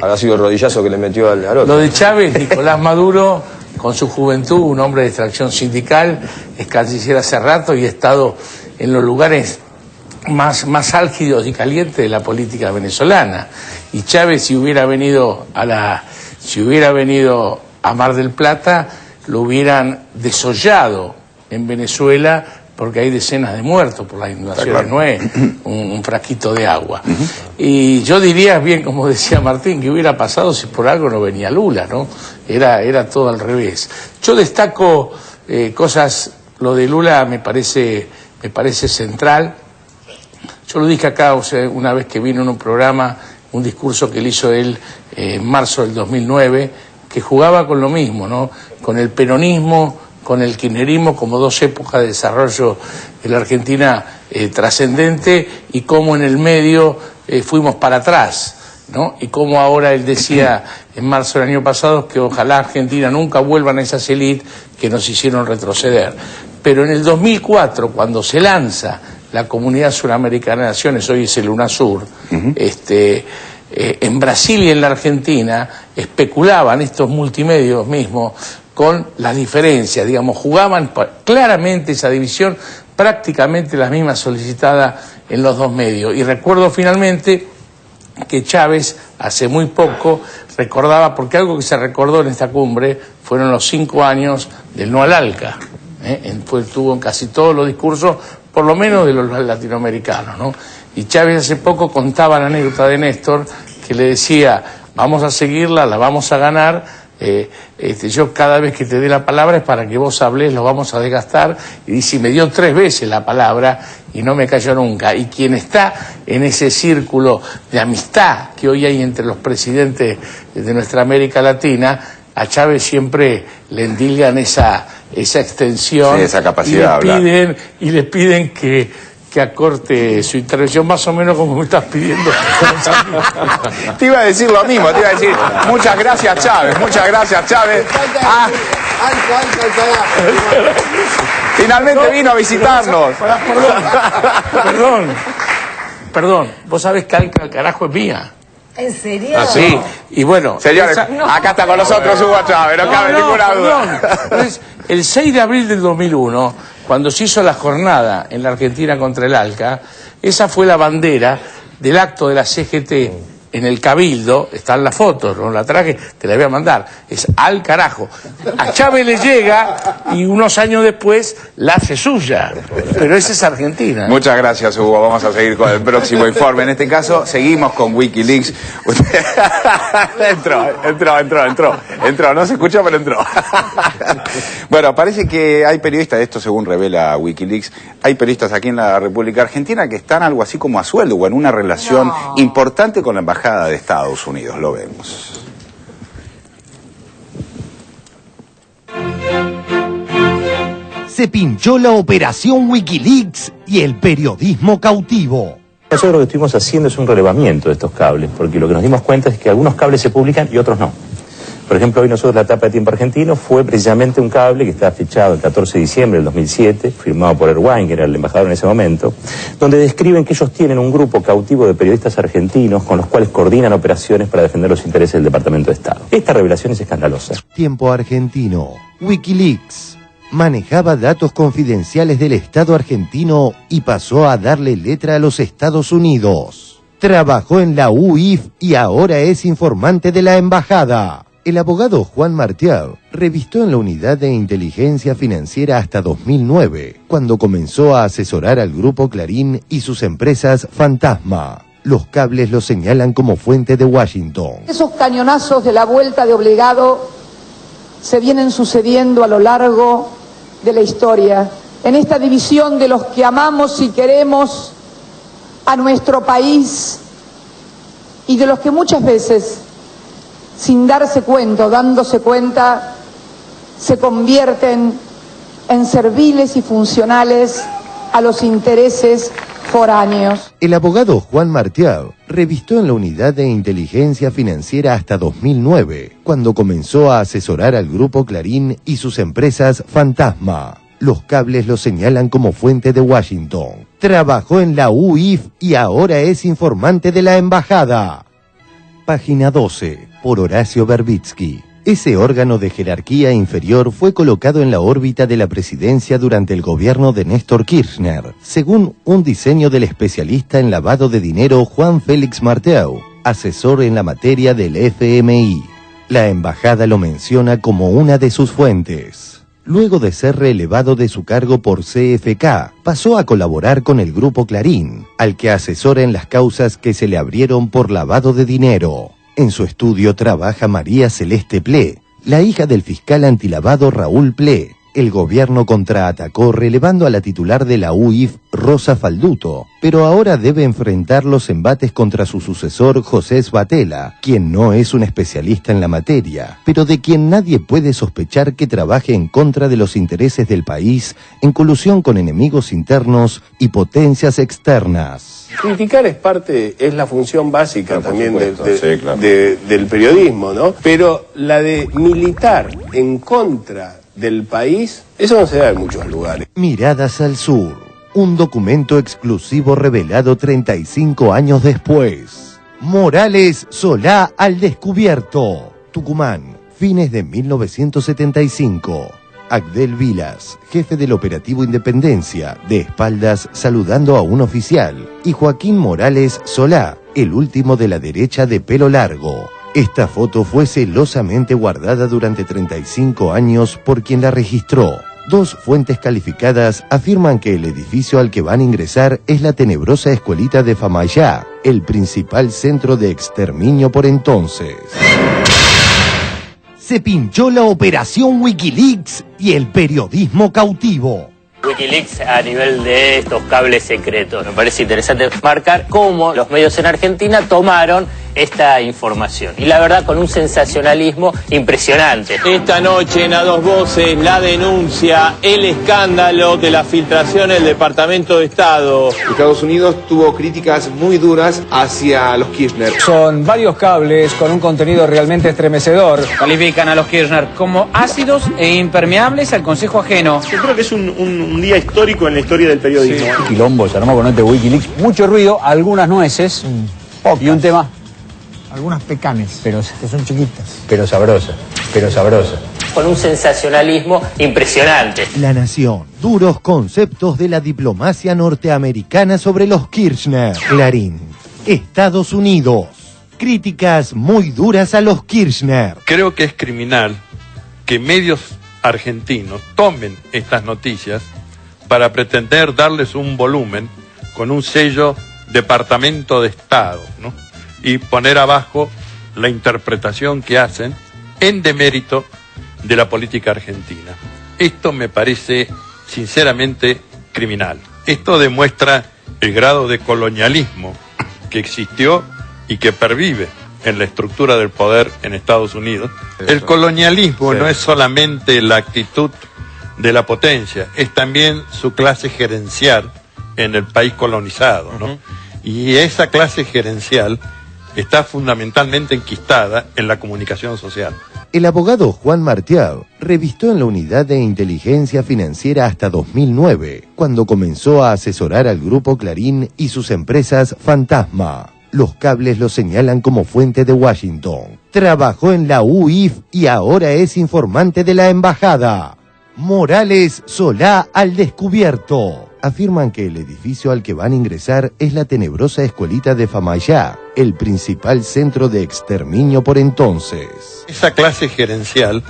Habrá sido el rodillazo que le metió al otro. Lo de Chávez, Nicolás Maduro, con su juventud, un hombre de extracción sindical, es canciller hace rato y ha estado en los lugares más álgidos y calientes de la política venezolana. Y Chávez, si hubiera venido a Mar del Plata, lo hubieran desollado en Venezuela, porque hay decenas de muertos por las inundaciones, no es un frasquito de agua. Y yo diría, bien como decía Martín, que hubiera pasado si por algo no venía Lula, ¿no? Era todo al revés. Yo destaco cosas, lo de Lula me parece central. Yo lo dije acá, o sea, una vez que vino en un programa, un discurso que él hizo él en marzo del 2009, que jugaba con lo mismo, ¿no? Con el peronismo, con el kirchnerismo, como 2 épocas de desarrollo de la Argentina trascendente, y cómo en el medio fuimos para atrás, ¿no? Y cómo ahora él decía en marzo del año pasado que ojalá Argentina nunca vuelvan a esas élites que nos hicieron retroceder. Pero en el 2004, cuando se lanza la Comunidad Suramericana de Naciones, hoy es el UNASUR, en Brasil y en la Argentina especulaban estos multimedios mismos con las diferencias, digamos, jugaban claramente esa división prácticamente las mismas solicitadas en los dos medios. Y recuerdo finalmente que Chávez, hace muy poco, recordaba, porque algo que se recordó en esta cumbre fueron los 5 años del no al ALCA. Estuvo en casi todos los discursos, por lo menos de los latinoamericanos, ¿no? Y Chávez hace poco contaba la anécdota de Néstor, que le decía, vamos a seguirla, la vamos a ganar, yo cada vez que te dé la palabra es para que vos hables, lo vamos a desgastar. Y dice, me dio 3 veces la palabra y no me cayó nunca. Y quien está en ese círculo de amistad que hoy hay entre los presidentes de nuestra América Latina, a Chávez siempre le endilgan esa extensión, sí, esa capacidad y le piden que acorte su intervención, más o menos como me estás pidiendo. Te iba a decir lo mismo, te iba a decir, muchas gracias Chávez, muchas gracias Chávez. Finalmente vino a visitarnos. Perdón, vos sabés que al carajo es mía. ¿En serio? Sí, y bueno... Señores, acá está con nosotros Hugo Chávez, no cabe ninguna duda. Entonces, el 6 de abril del 2001, cuando se hizo la jornada en la Argentina contra el ALCA, esa fue la bandera del acto de la CGT en el Cabildo. Están las fotos, no la traje, te la voy a mandar, es al carajo. A Chávez le llega y unos años después la hace suya, pero esa es Argentina. Muchas gracias Hugo, vamos a seguir con el próximo informe. En este caso seguimos con Wikileaks. Entró, no se escuchó pero entró. Bueno, parece que hay periodistas, esto según revela Wikileaks, hay periodistas aquí en la República Argentina que están algo así como a sueldo o en una relación importante con la Embajada de Estados Unidos. Lo vemos. Se pinchó la operación Wikileaks y el periodismo cautivo. Nosotros lo que estuvimos haciendo es un relevamiento de estos cables, porque lo que nos dimos cuenta es que algunos cables se publican y otros no. Por ejemplo, hoy nosotros la etapa de Tiempo Argentino fue precisamente un cable que está fechado el 14 de diciembre del 2007, firmado por Erwin, que era el embajador en ese momento, donde describen que ellos tienen un grupo cautivo de periodistas argentinos con los cuales coordinan operaciones para defender los intereses del Departamento de Estado. Esta revelación es escandalosa. Tiempo Argentino. Wikileaks manejaba datos confidenciales del Estado argentino y pasó a darle letra a los Estados Unidos. Trabajó en la UIF y ahora es informante de la embajada. El abogado Juan Martial revistó en la Unidad de Inteligencia Financiera hasta 2009, cuando comenzó a asesorar al Grupo Clarín y sus empresas Fantasma. Los cables lo señalan como fuente de Washington. Esos cañonazos de la vuelta de obligado se vienen sucediendo a lo largo de la historia, en esta división de los que amamos y queremos a nuestro país y de los que muchas veces, sin darse cuenta o dándose cuenta, se convierten en serviles y funcionales a los intereses foráneos. El abogado Juan Martial revistó en la Unidad de Inteligencia Financiera hasta 2009, cuando comenzó a asesorar al Grupo Clarín y sus empresas Fantasma. Los cables lo señalan como fuente de Washington. Trabajó en la UIF y ahora es informante de la embajada. Página 12, por Horacio Verbitsky. Ese órgano de jerarquía inferior fue colocado en la órbita de la presidencia durante el gobierno de Néstor Kirchner, según un diseño del especialista en lavado de dinero Juan Félix Marteu, asesor en la materia del FMI. La embajada lo menciona como una de sus fuentes. Luego de ser relevado de su cargo por CFK, pasó a colaborar con el Grupo Clarín, al que asesora en las causas que se le abrieron por lavado de dinero. En su estudio trabaja María Celeste Ple, la hija del fiscal antilavado Raúl Ple. El gobierno contraatacó relevando a la titular de la UIF, Rosa Falduto, pero ahora debe enfrentar los embates contra su sucesor José Svatella, quien no es un especialista en la materia, pero de quien nadie puede sospechar que trabaje en contra de los intereses del país en colusión con enemigos internos y potencias externas. Criticar es la función básica también del periodismo, ¿no? Pero la de militar en contra del país, eso no se da en muchos lugares. Miradas al Sur, un documento exclusivo revelado 35 años después. Morales Solá al descubierto. Tucumán, fines de 1975. Agdel Vilas, jefe del operativo Independencia, de espaldas saludando a un oficial, y Joaquín Morales Solá, el último de la derecha de pelo largo. Esta foto fue celosamente guardada durante 35 años por quien la registró. Dos fuentes calificadas afirman que el edificio al que van a ingresar es la tenebrosa escuelita de Famayá, el principal centro de exterminio por entonces. Se pinchó la operación Wikileaks y el periodismo cautivo. Wikileaks a nivel de estos cables secretos. Me parece interesante marcar cómo los medios en Argentina tomaron esta información. Y la verdad con un sensacionalismo impresionante. Esta noche en A Dos Voces la denuncia, el escándalo de la filtración del Departamento de Estado. Estados Unidos tuvo críticas muy duras hacia los Kirchner. Son varios cables con un contenido realmente estremecedor. Califican a los Kirchner como ácidos e impermeables al consejo ajeno. Yo creo que es un día histórico en la historia del periodismo. Sí. Quilombo, se armó con este Wikileaks. Mucho ruido, algunas nueces y un tema. Algunas pecanes, pero que son chiquitas. Pero sabrosas. Con un sensacionalismo impresionante. La Nación. Duros conceptos de la diplomacia norteamericana sobre los Kirchner. Clarín. Estados Unidos. Críticas muy duras a los Kirchner. Creo que es criminal que medios argentinos tomen estas noticias para pretender darles un volumen con un sello Departamento de Estado, ¿no? Y poner abajo la interpretación que hacen en demérito de la política argentina. Esto me parece sinceramente criminal. Esto demuestra el grado de colonialismo que existió y que pervive en la estructura del poder en Estados Unidos. El colonialismo no es solamente la actitud de la potencia, es también su clase gerencial en el país colonizado, ¿no? Y esa clase gerencial está fundamentalmente enquistada en la comunicación social. El abogado Juan Martial revistó en la Unidad de Inteligencia Financiera hasta 2009, cuando comenzó a asesorar al Grupo Clarín y sus empresas Fantasma. Los cables lo señalan como fuente de Washington. Trabajó en la UIF y ahora es informante de la embajada. Morales Solá al descubierto. Afirman que el edificio al que van a ingresar es la tenebrosa escuelita de Famayá, el principal centro de exterminio por entonces. Esa clase gerencial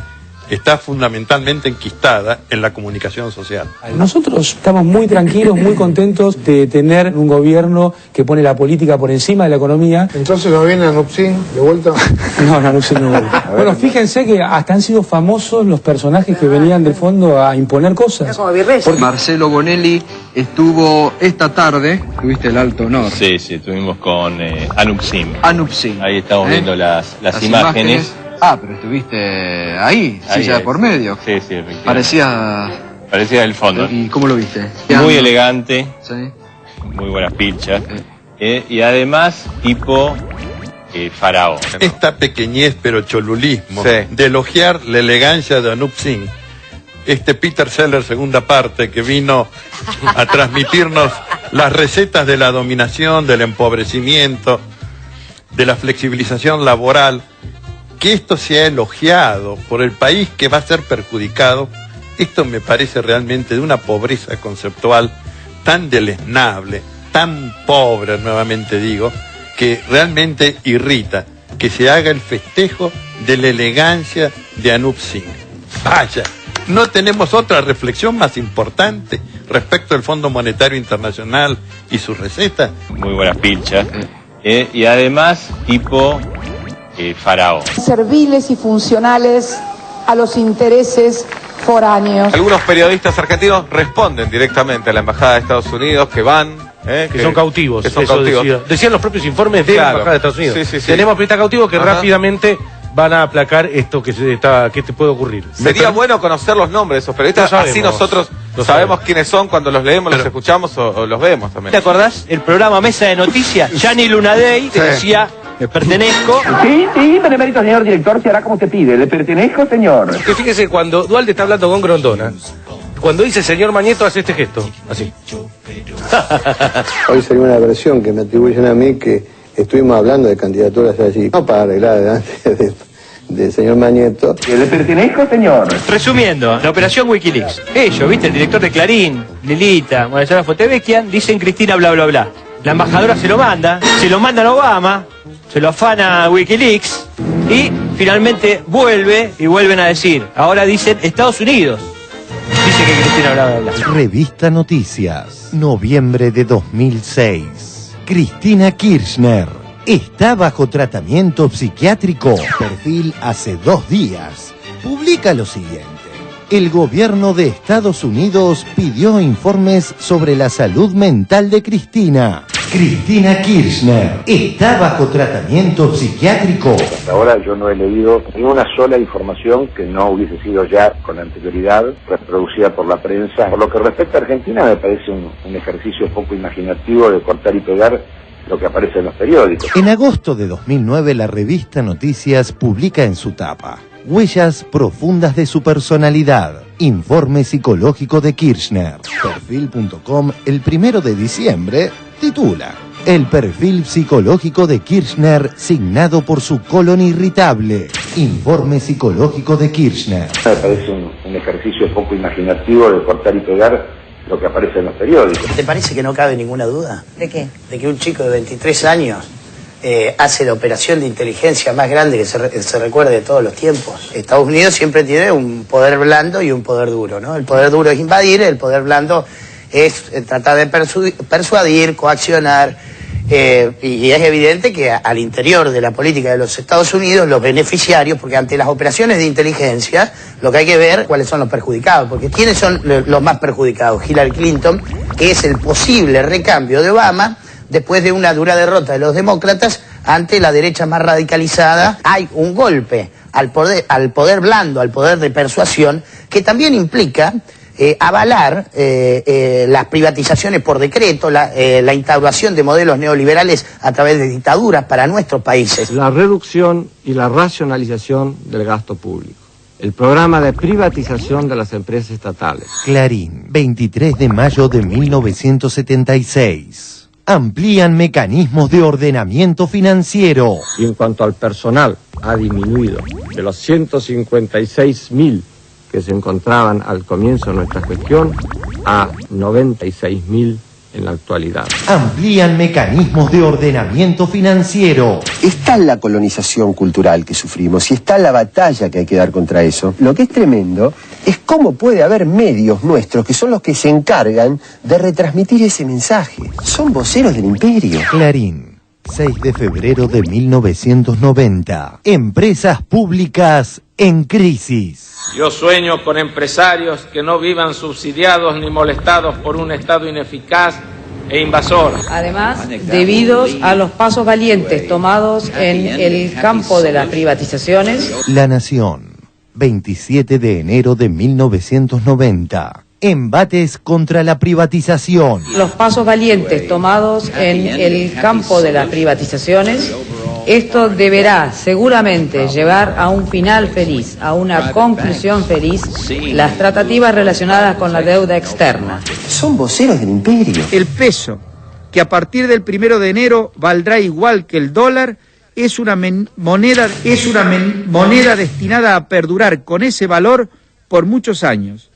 está fundamentalmente enquistada en la comunicación social. Nosotros estamos muy tranquilos, muy contentos de tener un gobierno que pone la política por encima de la economía. Entonces no viene Anupsin de vuelta. No, Anupsin no vuelve. Bueno, fíjense que hasta han sido famosos los personajes que venían del fondo a imponer cosas. Marcelo Bonelli estuvo esta tarde, tuviste el alto honor. Sí, estuvimos con Anupsin. Anupsin. Ahí estamos viendo las imágenes. Ah, pero estuviste ahí, silla por medio. Sí, efectivamente. Parecía el fondo. ¿Y cómo lo viste? Muy elegante, sí. Muy buenas pilchas. Y además, tipo faraón. Esta pequeñez pero cholulismo de elogiar la elegancia de Anupsin. Este Peter Seller, segunda parte, que vino a transmitirnos las recetas de la dominación, del empobrecimiento, de la flexibilización laboral. Que esto sea elogiado por el país que va a ser perjudicado, esto me parece realmente de una pobreza conceptual tan deleznable, tan pobre, nuevamente digo, que realmente irrita que se haga el festejo de la elegancia de Anupsin. Vaya, no tenemos otra reflexión más importante respecto al Fondo Monetario Internacional y su receta. Muy buenas pilchas. Y además, tipo faraón. Serviles y funcionales a los intereses foráneos. Algunos periodistas argentinos responden directamente a la Embajada de Estados Unidos que van... que son cautivos. Que son cautivos. Decían los propios informes de la Embajada de Estados Unidos. Sí. Tenemos periodistas cautivos que rápidamente van a aplacar esto que te puede ocurrir. Sería bueno conocer los nombres de esos periodistas, así nosotros sabemos quiénes son cuando los leemos, los escuchamos o los vemos también. ¿Te acordás? El programa Mesa de Noticias, Gianni Lunadei te decía... ¿Le pertenezco? Sí, benemérito señor director, se hará como se pide. ¿Le pertenezco, señor? Que fíjese, cuando Dualde está hablando con Grondona, cuando dice señor Mañeto, hace este gesto, así. Hoy salió una versión que me atribuyen a mí que estuvimos hablando de candidaturas allí, no para arreglar delante del señor Mañeto. ¿Le pertenezco, señor? Resumiendo, la operación Wikileaks. Ellos, ¿viste? El director de Clarín, Lilita, la señora Fontevecchia, dicen Cristina bla bla bla. La embajadora se lo mandan a Obama, se lo afana Wikileaks y finalmente vuelven a decir. Ahora dicen Estados Unidos. Dice que Cristina bla bla bla. Revista Noticias, noviembre de 2006. Cristina Kirchner está bajo tratamiento psiquiátrico. Perfil hace 2 días. Publica lo siguiente. El gobierno de Estados Unidos pidió informes sobre la salud mental de Cristina. Cristina Kirchner está bajo tratamiento psiquiátrico. Hasta ahora yo no he leído ni una sola información que no hubiese sido ya con anterioridad reproducida por la prensa. Por lo que respecta a Argentina, me parece un ejercicio poco imaginativo de cortar y pegar lo que aparece en los periódicos. En agosto de 2009, la revista Noticias publica en su tapa: Huellas profundas de su personalidad. Informe psicológico de Kirchner. Perfil.com, el 1 de diciembre, titula: El perfil psicológico de Kirchner signado por su colon irritable. Informe psicológico de Kirchner. Me parece un ejercicio poco imaginativo de cortar y pegar lo que aparece en los periódicos. ¿Te parece que no cabe ninguna duda? ¿De qué? De que un chico de 23 años hace la operación de inteligencia más grande que se recuerde de todos los tiempos. Estados Unidos siempre tiene un poder blando y un poder duro, ¿no? El poder duro es invadir, el poder blando es tratar de persuadir, coaccionar, y es evidente que al interior de la política de los Estados Unidos, los beneficiarios, porque ante las operaciones de inteligencia, lo que hay que ver cuáles son los perjudicados, porque ¿quiénes son los más perjudicados? Hillary Clinton, que es el posible recambio de Obama, después de una dura derrota de los demócratas ante la derecha más radicalizada. Hay un golpe al poder blando, al poder de persuasión, que también implica avalar las privatizaciones por decreto, la instauración de modelos neoliberales a través de dictaduras para nuestros países. La reducción y la racionalización del gasto público. El programa de privatización de las empresas estatales. Clarín, 23 de mayo de 1976. Amplían mecanismos de ordenamiento financiero. Y en cuanto al personal, ha disminuido de los 156.000 que se encontraban al comienzo de nuestra gestión a 96.000 en la actualidad. Amplían mecanismos de ordenamiento financiero. Está la colonización cultural que sufrimos y está la batalla que hay que dar contra eso. Lo que es tremendo es cómo puede haber medios nuestros que son los que se encargan de retransmitir ese mensaje. Son voceros del imperio. Clarín, 6 de febrero de 1990. Empresas públicas en crisis. Yo sueño con empresarios que no vivan subsidiados ni molestados por un Estado ineficaz e invasor. Además, debido a los pasos valientes tomados en el campo de las privatizaciones. La Nación, 27 de enero de 1990. Embates contra la privatización. Los pasos valientes tomados en el campo de las privatizaciones. Esto deberá seguramente llevar a un final feliz, a una conclusión feliz, las tratativas relacionadas con la deuda externa. Son voceros del imperio. El peso, que a partir del 1 de enero valdrá igual que el dólar, es una moneda destinada a perdurar con ese valor por muchos años.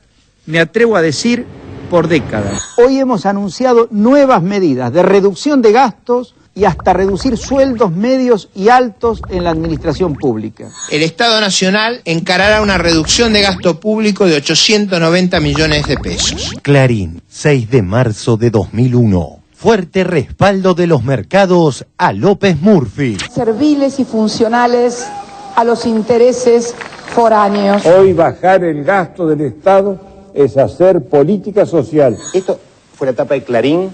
Me atrevo a decir, por décadas. Hoy hemos anunciado nuevas medidas de reducción de gastos y hasta reducir sueldos medios y altos en la administración pública. El Estado Nacional encarará una reducción de gasto público de 890 millones de pesos. Clarín, 6 de marzo de 2001. Fuerte respaldo de los mercados a López Murphy. Serviles y funcionales a los intereses foráneos. Hoy bajar el gasto del Estado es hacer política social. Esto fue la etapa de Clarín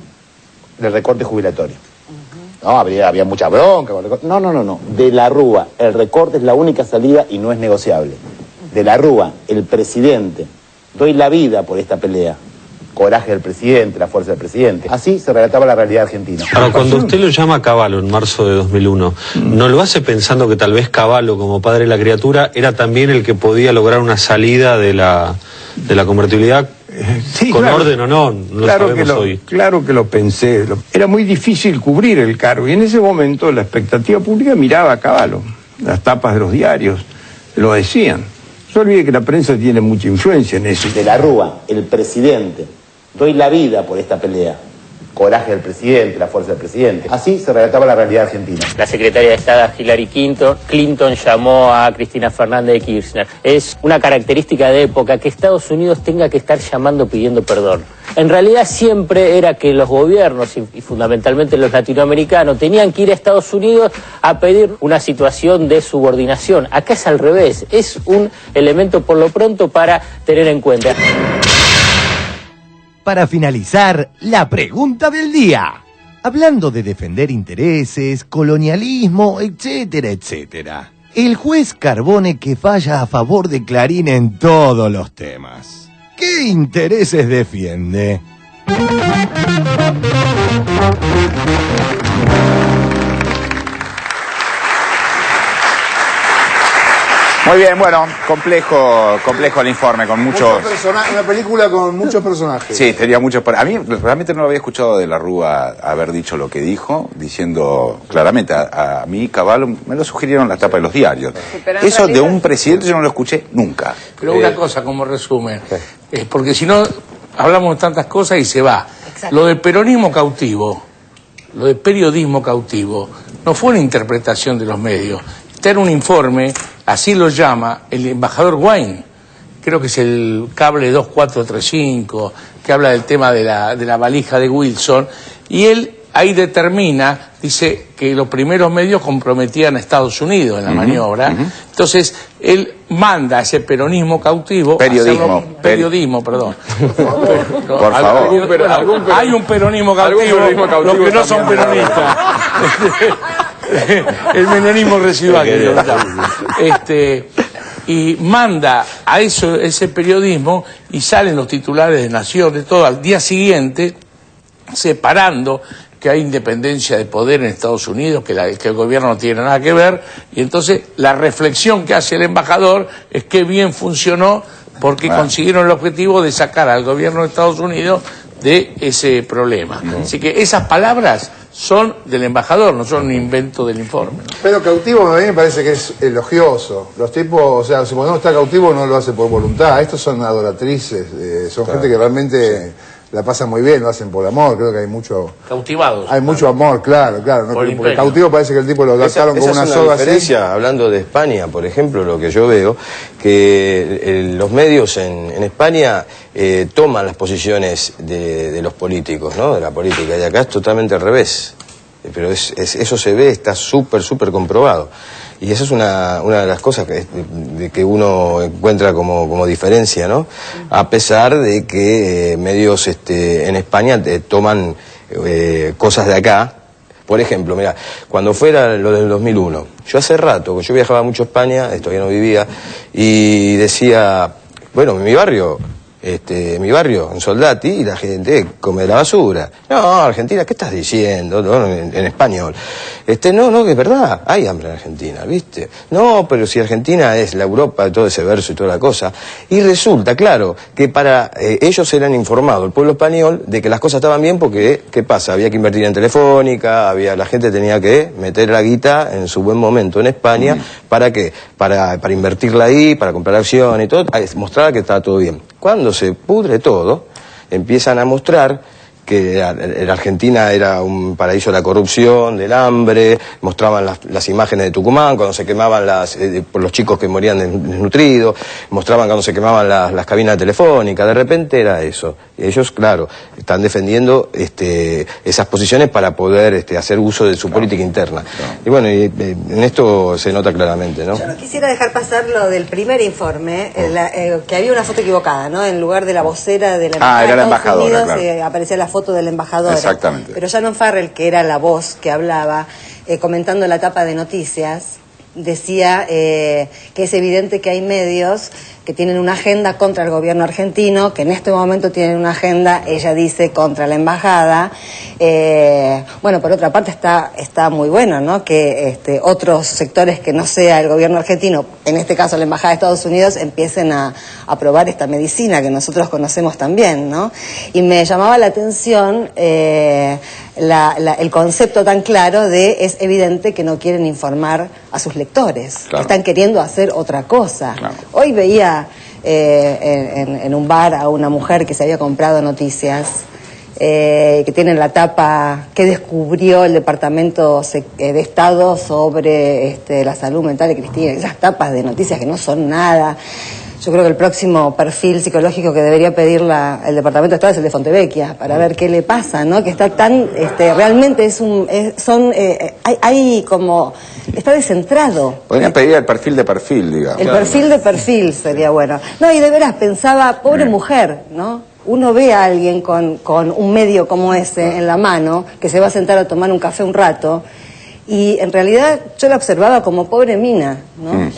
del recorte jubilatorio. No, había mucha bronca. No. De la Rúa, el recorte es la única salida y no es negociable. De la Rúa, el presidente. Doy la vida por esta pelea. Coraje del presidente, la fuerza del presidente. Así se relataba la realidad argentina. Ahora, cuando usted lo llama Cavallo en marzo de 2001, ¿no lo hace pensando que tal vez Cavallo, como padre de la criatura, era también el que podía lograr una salida de la convertibilidad? Sí, con claro, orden o no, no claro sabemos hoy. Claro que lo pensé. Era muy difícil cubrir el cargo y en ese momento la expectativa pública miraba a Cavallo, las tapas de los diarios. lo decían. No se olvide que la prensa tiene mucha influencia en eso. De la Rúa, el presidente. Doy la vida por esta pelea. Coraje del presidente, la fuerza del presidente. Así se relataba la realidad argentina. La secretaria de Estado Hillary Clinton llamó a Cristina Fernández de Kirchner. Es una característica de época que Estados Unidos tenga que estar llamando pidiendo perdón. En realidad siempre era que los gobiernos, y fundamentalmente los latinoamericanos, tenían que ir a Estados Unidos a pedir una situación de subordinación. Acá es al revés, es un elemento por lo pronto para tener en cuenta. Para finalizar, la pregunta del día. Hablando de defender intereses, colonialismo, etcétera, etcétera. El juez Carbone que falla a favor de Clarín en todos los temas. ¿Qué intereses defiende? Muy bien, bueno, complejo el informe, con muchos... Una película con muchos personajes. Sí, tenía muchos... A mí realmente no lo había escuchado de la Rúa haber dicho lo que dijo, diciendo claramente, a mí Cavallo me lo sugirieron en la tapa de los diarios. Eso realidad... de un presidente yo no lo escuché nunca. Pero una cosa como resumen, porque si no hablamos de tantas cosas y se va. Exacto. Lo del peronismo cautivo, lo del periodismo cautivo, no fue una interpretación de los medios. Está en un informe... Así lo llama el embajador Wayne, creo que es el cable 2435, que habla del tema de la valija de Wilson, y él ahí determina, dice que los primeros medios comprometían a Estados Unidos en la maniobra, entonces él manda a ese peronismo cautivo... Periodismo, perdón. Por favor. Hay un peronismo cautivo, los que no son peronistas. El menemismo residual y manda a ese periodismo y salen los titulares de Nación, de todo, al día siguiente separando que hay independencia de poder en Estados Unidos, que el gobierno no tiene nada que ver, y entonces la reflexión que hace el embajador es que bien funcionó porque consiguieron el objetivo de sacar al gobierno de Estados Unidos de ese problema. Así que esas palabras son del embajador, no son un invento del informe. Pero cautivo a mí me parece que es elogioso. Los tipos, o sea, si uno está cautivo no lo hace por voluntad. Estos son adoratrices, son gente que realmente la pasan muy bien, lo hacen por amor. Creo que hay mucho... Cautivados. Hay mucho amor, claro. ¿no? Porque cautivo parece que el tipo lo ataron con una soga así. Diferencia, hablando de España, por ejemplo, lo que yo veo, que los medios en España toman las posiciones de los políticos, ¿no? De la política, y acá es totalmente al revés. Pero eso se ve, está súper comprobado. Y esa es una de las cosas que uno encuentra como diferencia, ¿no? A pesar de que medios en España toman cosas de acá. Por ejemplo, mira, cuando fuera lo del 2001, yo hace rato, yo viajaba mucho a España, todavía no vivía, y decía, bueno, mi barrio, en Soldati, y la gente come la basura. No, Argentina, ¿qué estás diciendo? No, en español. No, que es verdad, hay hambre en Argentina, ¿viste? No, pero si Argentina es la Europa de todo ese verso y toda la cosa. Y resulta, claro, que para ellos eran informados, el pueblo español, de que las cosas estaban bien porque, ¿qué pasa? Había que invertir en Telefónica, la gente tenía que meter la guita en su buen momento en España, ¿para qué? Para invertirla ahí, para comprar acción y todo, mostrar que estaba todo bien. Cuando se pudre todo, empiezan a mostrar que la Argentina era un paraíso de la corrupción, del hambre, mostraban las imágenes de Tucumán, cuando se quemaban por los chicos que morían desnutridos, mostraban cuando se quemaban las cabinas telefónicas, de repente era eso. Y ellos, claro, están defendiendo esas posiciones para poder hacer uso de su política interna. Y bueno, en esto se nota claramente, ¿no? Yo no quisiera dejar pasar lo del primer informe, que había una foto equivocada, ¿no? En lugar de la vocera de la embajada era la de Estados embajadora, Unidos, claro. Aparecía la foto de la embajadora. Exactamente. Pero Shannon Farrell, que era la voz que hablaba, comentando la tapa de noticias, decía que es evidente que hay medios que tienen una agenda contra el gobierno argentino, que en este momento tienen una agenda, ella dice, contra la embajada. Bueno, por otra parte está muy bueno, ¿no? Que otros sectores que no sea el gobierno argentino, en este caso la embajada de Estados Unidos, empiecen a probar esta medicina que nosotros conocemos también, ¿no? Y me llamaba la atención el concepto tan claro de es evidente que no quieren informar a sus lectores, que están queriendo hacer otra cosa. Hoy veía en un bar a una mujer que se había comprado Noticias, que tiene la tapa que descubrió el Departamento de Estado sobre la salud mental de Cristina, esas tapas de noticias que no son nada. Yo creo que el próximo perfil psicológico que debería pedir el Departamento de Estado es el de Fontevecchia, para ver qué le pasa, ¿no? Que está tan, realmente hay como, está descentrado. Podrían pedir el perfil de perfil, digamos. El perfil de perfil sería bueno. No, y de veras pensaba, pobre mujer, ¿no? Uno ve a alguien con un medio como ese en la mano, que se va a sentar a tomar un café un rato, y en realidad yo la observaba como pobre mina, ¿no?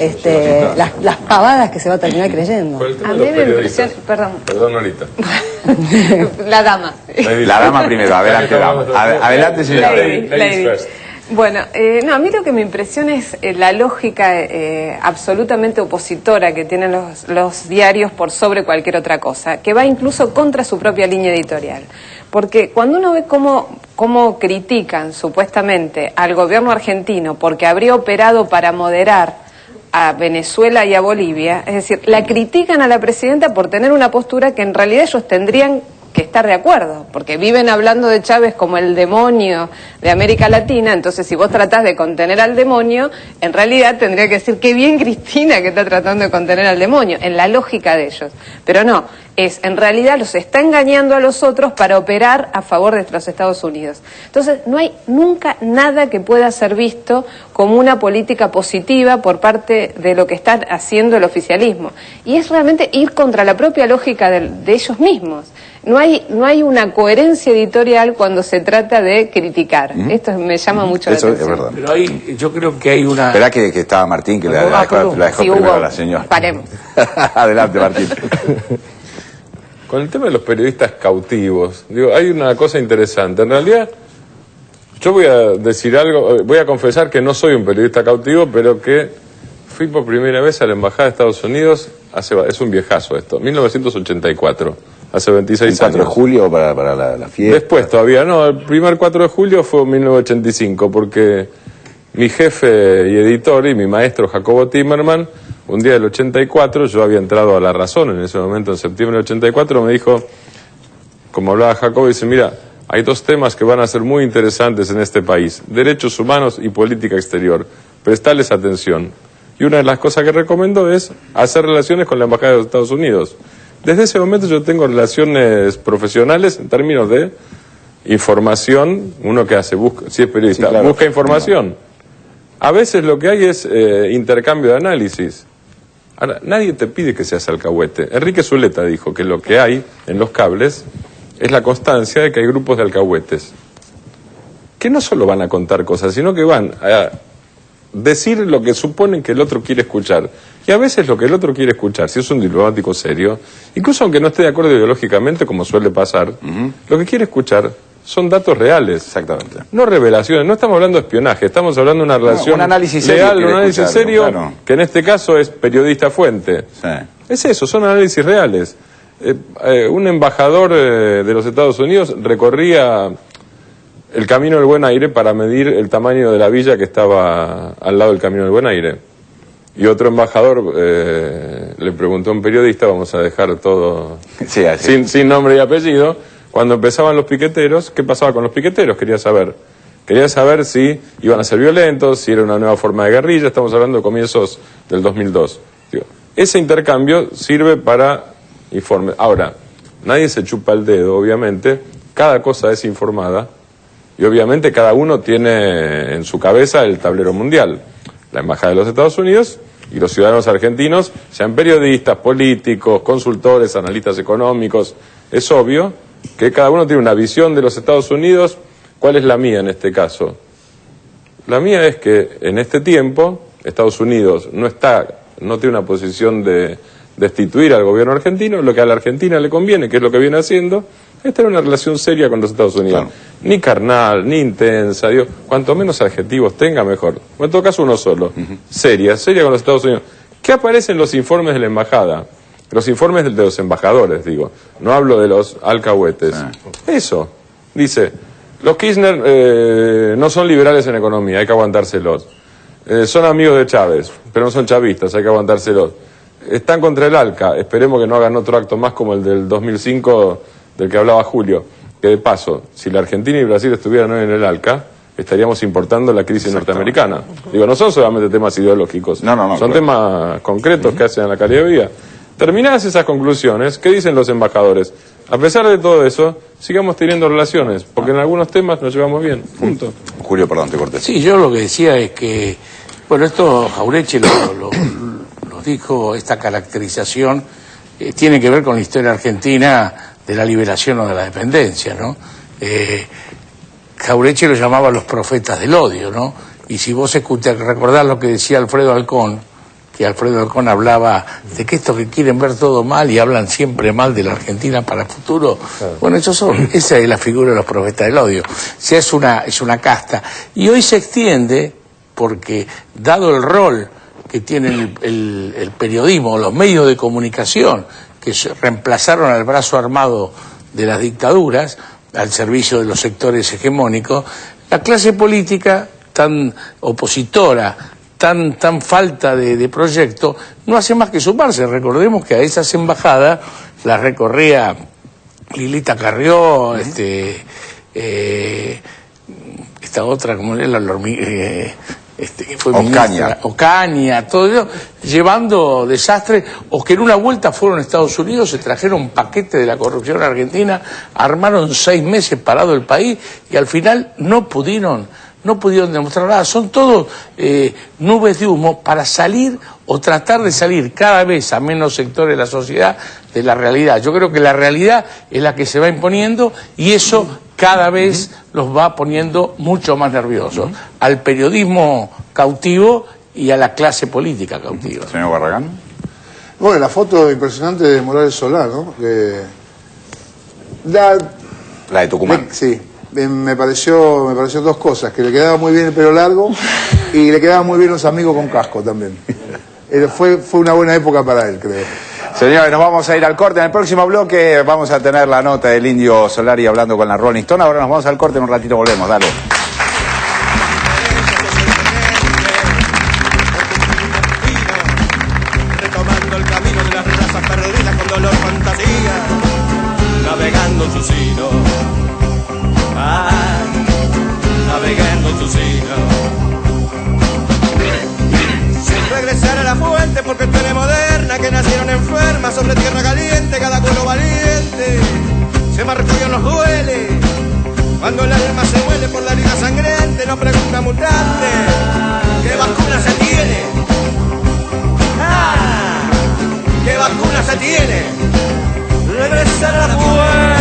Las pavadas que se va a terminar creyendo. A mí me impresiona, perdón, Norita. La dama. La dama primero, adelante dama. Adelante, señora. Lady first. Bueno, no, a mí lo que me impresiona es la lógica absolutamente opositora que tienen los diarios por sobre cualquier otra cosa, que va incluso contra su propia línea editorial. Porque cuando uno ve cómo critican supuestamente al gobierno argentino porque habría operado para moderar a Venezuela y a Bolivia, es decir, la critican a la presidenta por tener una postura que en realidad ellos tendrían que estar de acuerdo, porque viven hablando de Chávez como el demonio de América Latina. Entonces si vos tratás de contener al demonio, en realidad tendría que decir qué bien Cristina que está tratando de contener al demonio, en la lógica de ellos. Pero no, en realidad los está engañando a los otros para operar a favor de los Estados Unidos. Entonces no hay nunca nada que pueda ser visto como una política positiva por parte de lo que está haciendo el oficialismo. Y es realmente ir contra la propia lógica de ellos mismos. No hay una coherencia editorial cuando se trata de criticar. Esto me llama mucho la atención. Es verdad. Pero ahí, yo creo que hay una... Esperá que estaba Martín, que la dejó sí, primero a la señora. Paremos. Adelante, Martín. Con el tema de los periodistas cautivos, digo, hay una cosa interesante. En realidad, yo voy a decir algo, voy a confesar que no soy un periodista cautivo, pero que fui por primera vez a la Embajada de Estados Unidos, es un viejazo esto, 1984. Hace 26 años. 4 de julio para la fiesta. Después todavía, no, el primer 4 de julio fue en 1985, porque mi jefe y editor y mi maestro Jacobo Timerman, un día del 84, yo había entrado a La Razón en ese momento, en septiembre del 84, me dijo, como hablaba Jacobo, dice, mira, hay 2 temas que van a ser muy interesantes en este país, derechos humanos y política exterior, prestales atención. Y una de las cosas que recomendó es hacer relaciones con la Embajada de los Estados Unidos. Desde ese momento yo tengo relaciones profesionales en términos de información, uno que hace, si es periodista, sí, claro, busca información. A veces lo que hay es intercambio de análisis. Ahora, nadie te pide que seas alcahuete. Enrique Zuleta dijo que lo que hay en los cables es la constancia de que hay grupos de alcahuetes, que no solo van a contar cosas, sino que van a decir lo que suponen que el otro quiere escuchar. Y a veces lo que el otro quiere escuchar, si es un diplomático serio, incluso aunque no esté de acuerdo ideológicamente, como suele pasar, lo que quiere escuchar son datos reales. Exactamente. No revelaciones, no estamos hablando de espionaje, estamos hablando de una relación un análisis leal, serio, un análisis serio, claro, que en este caso es periodista fuente. Sí. Es eso, son análisis reales. Un embajador de los Estados Unidos recorría el Camino del Buen Aire para medir el tamaño de la villa que estaba al lado del Camino del Buen Aire. Y otro embajador le preguntó a un periodista, vamos a dejar todo sí, sin nombre y apellido, cuando empezaban los piqueteros, ¿qué pasaba con los piqueteros? Quería saber si iban a ser violentos, si era una nueva forma de guerrilla, estamos hablando de comienzos del 2002. Digo, ese intercambio sirve para informes. Ahora, nadie se chupa el dedo, obviamente, cada cosa es informada, y obviamente cada uno tiene en su cabeza el tablero mundial. La Embajada de los Estados Unidos y los ciudadanos argentinos, sean periodistas, políticos, consultores, analistas económicos, es obvio que cada uno tiene una visión de los Estados Unidos. ¿Cuál es la mía en este caso? La mía es que en este tiempo Estados Unidos no tiene una posición de destituir al gobierno argentino. Lo que a la Argentina le conviene, que es lo que viene haciendo, es tener una relación seria con los Estados Unidos. Claro. Ni carnal, ni intensa, digo, cuanto menos adjetivos tenga, mejor. O en todo caso uno solo. Seria con los Estados Unidos. ¿Qué aparece en los informes de la embajada? Los informes de los embajadores, digo. No hablo de los alcahuetes. Eso. Dice, Los Kirchner no son liberales en economía, hay que aguantárselos. Son amigos de Chávez, pero no son chavistas, hay que aguantárselos. Están contra el ALCA, esperemos que no hagan otro acto más como el del 2005 del que hablaba Julio. Que de paso, si la Argentina y Brasil estuvieran hoy en el ALCA, estaríamos importando la crisis norteamericana. Digo, no son solamente temas ideológicos, son temas concretos que hacen a la calidad de vida. Terminadas esas conclusiones, ¿qué dicen los embajadores? A pesar de todo eso, sigamos teniendo relaciones, porque en algunos temas nos llevamos bien, punto. Julio, perdón, te corté. Sí, yo lo que decía es que, bueno, esto Jauretche lo dijo, esta caracterización tiene que ver con la historia argentina de la liberación o de la dependencia, ¿no? Jauretche lo llamaba los profetas del odio, ¿no? Y si vos recordás lo que decía Alfredo Alcón, que Alfredo Alcón hablaba de que estos que quieren ver todo mal y hablan siempre mal de la Argentina para el futuro, claro. Bueno, esa es la figura de los profetas del odio. O sea, es una casta. Y hoy se extiende porque, dado el rol que tiene el periodismo, los medios de comunicación, que reemplazaron al brazo armado de las dictaduras, al servicio de los sectores hegemónicos, la clase política tan opositora, tan falta de proyecto, no hace más que sumarse. Recordemos que a esas embajadas las recorría Lilita Carrió, esta otra, como es la que fue ministra, Ocaña, todo eso, llevando desastres, o que en una vuelta fueron a Estados Unidos, se trajeron un paquete de la corrupción argentina, armaron 6 meses parado el país y al final no pudieron demostrar nada. Son todos nubes de humo para salir o tratar de salir cada vez a menos sectores de la sociedad de la realidad. Yo creo que la realidad es la que se va imponiendo y eso cada vez los va poniendo mucho más nerviosos. Al periodismo cautivo y a la clase política cautiva. Señor Barragán. Bueno, la foto impresionante de Morales Solá, ¿no? La de Tucumán. Sí. Me pareció 2 cosas, que le quedaba muy bien el pelo largo y le quedaban muy bien los amigos con casco también. Fue una buena época para él, creo. Señores, nos vamos a ir al corte. En el próximo bloque vamos a tener la nota del Indio Solari hablando con la Rolling Stone. Ahora nos vamos al corte, en un ratito volvemos. Dale. Retomando el camino de las razas perdidas con dolor, fantasía, navegando en su sino. Navegando en su sino. Sin regresar a la fuente porque tenemos moderna que nacieron enfermas sobre tierra caliente, cada culo valiente se marcó y nos duele cuando el alma se muele por la herida sangriente. No pregunta mutante qué vacuna se tiene, qué vacuna se tiene. Regresar a la fuente.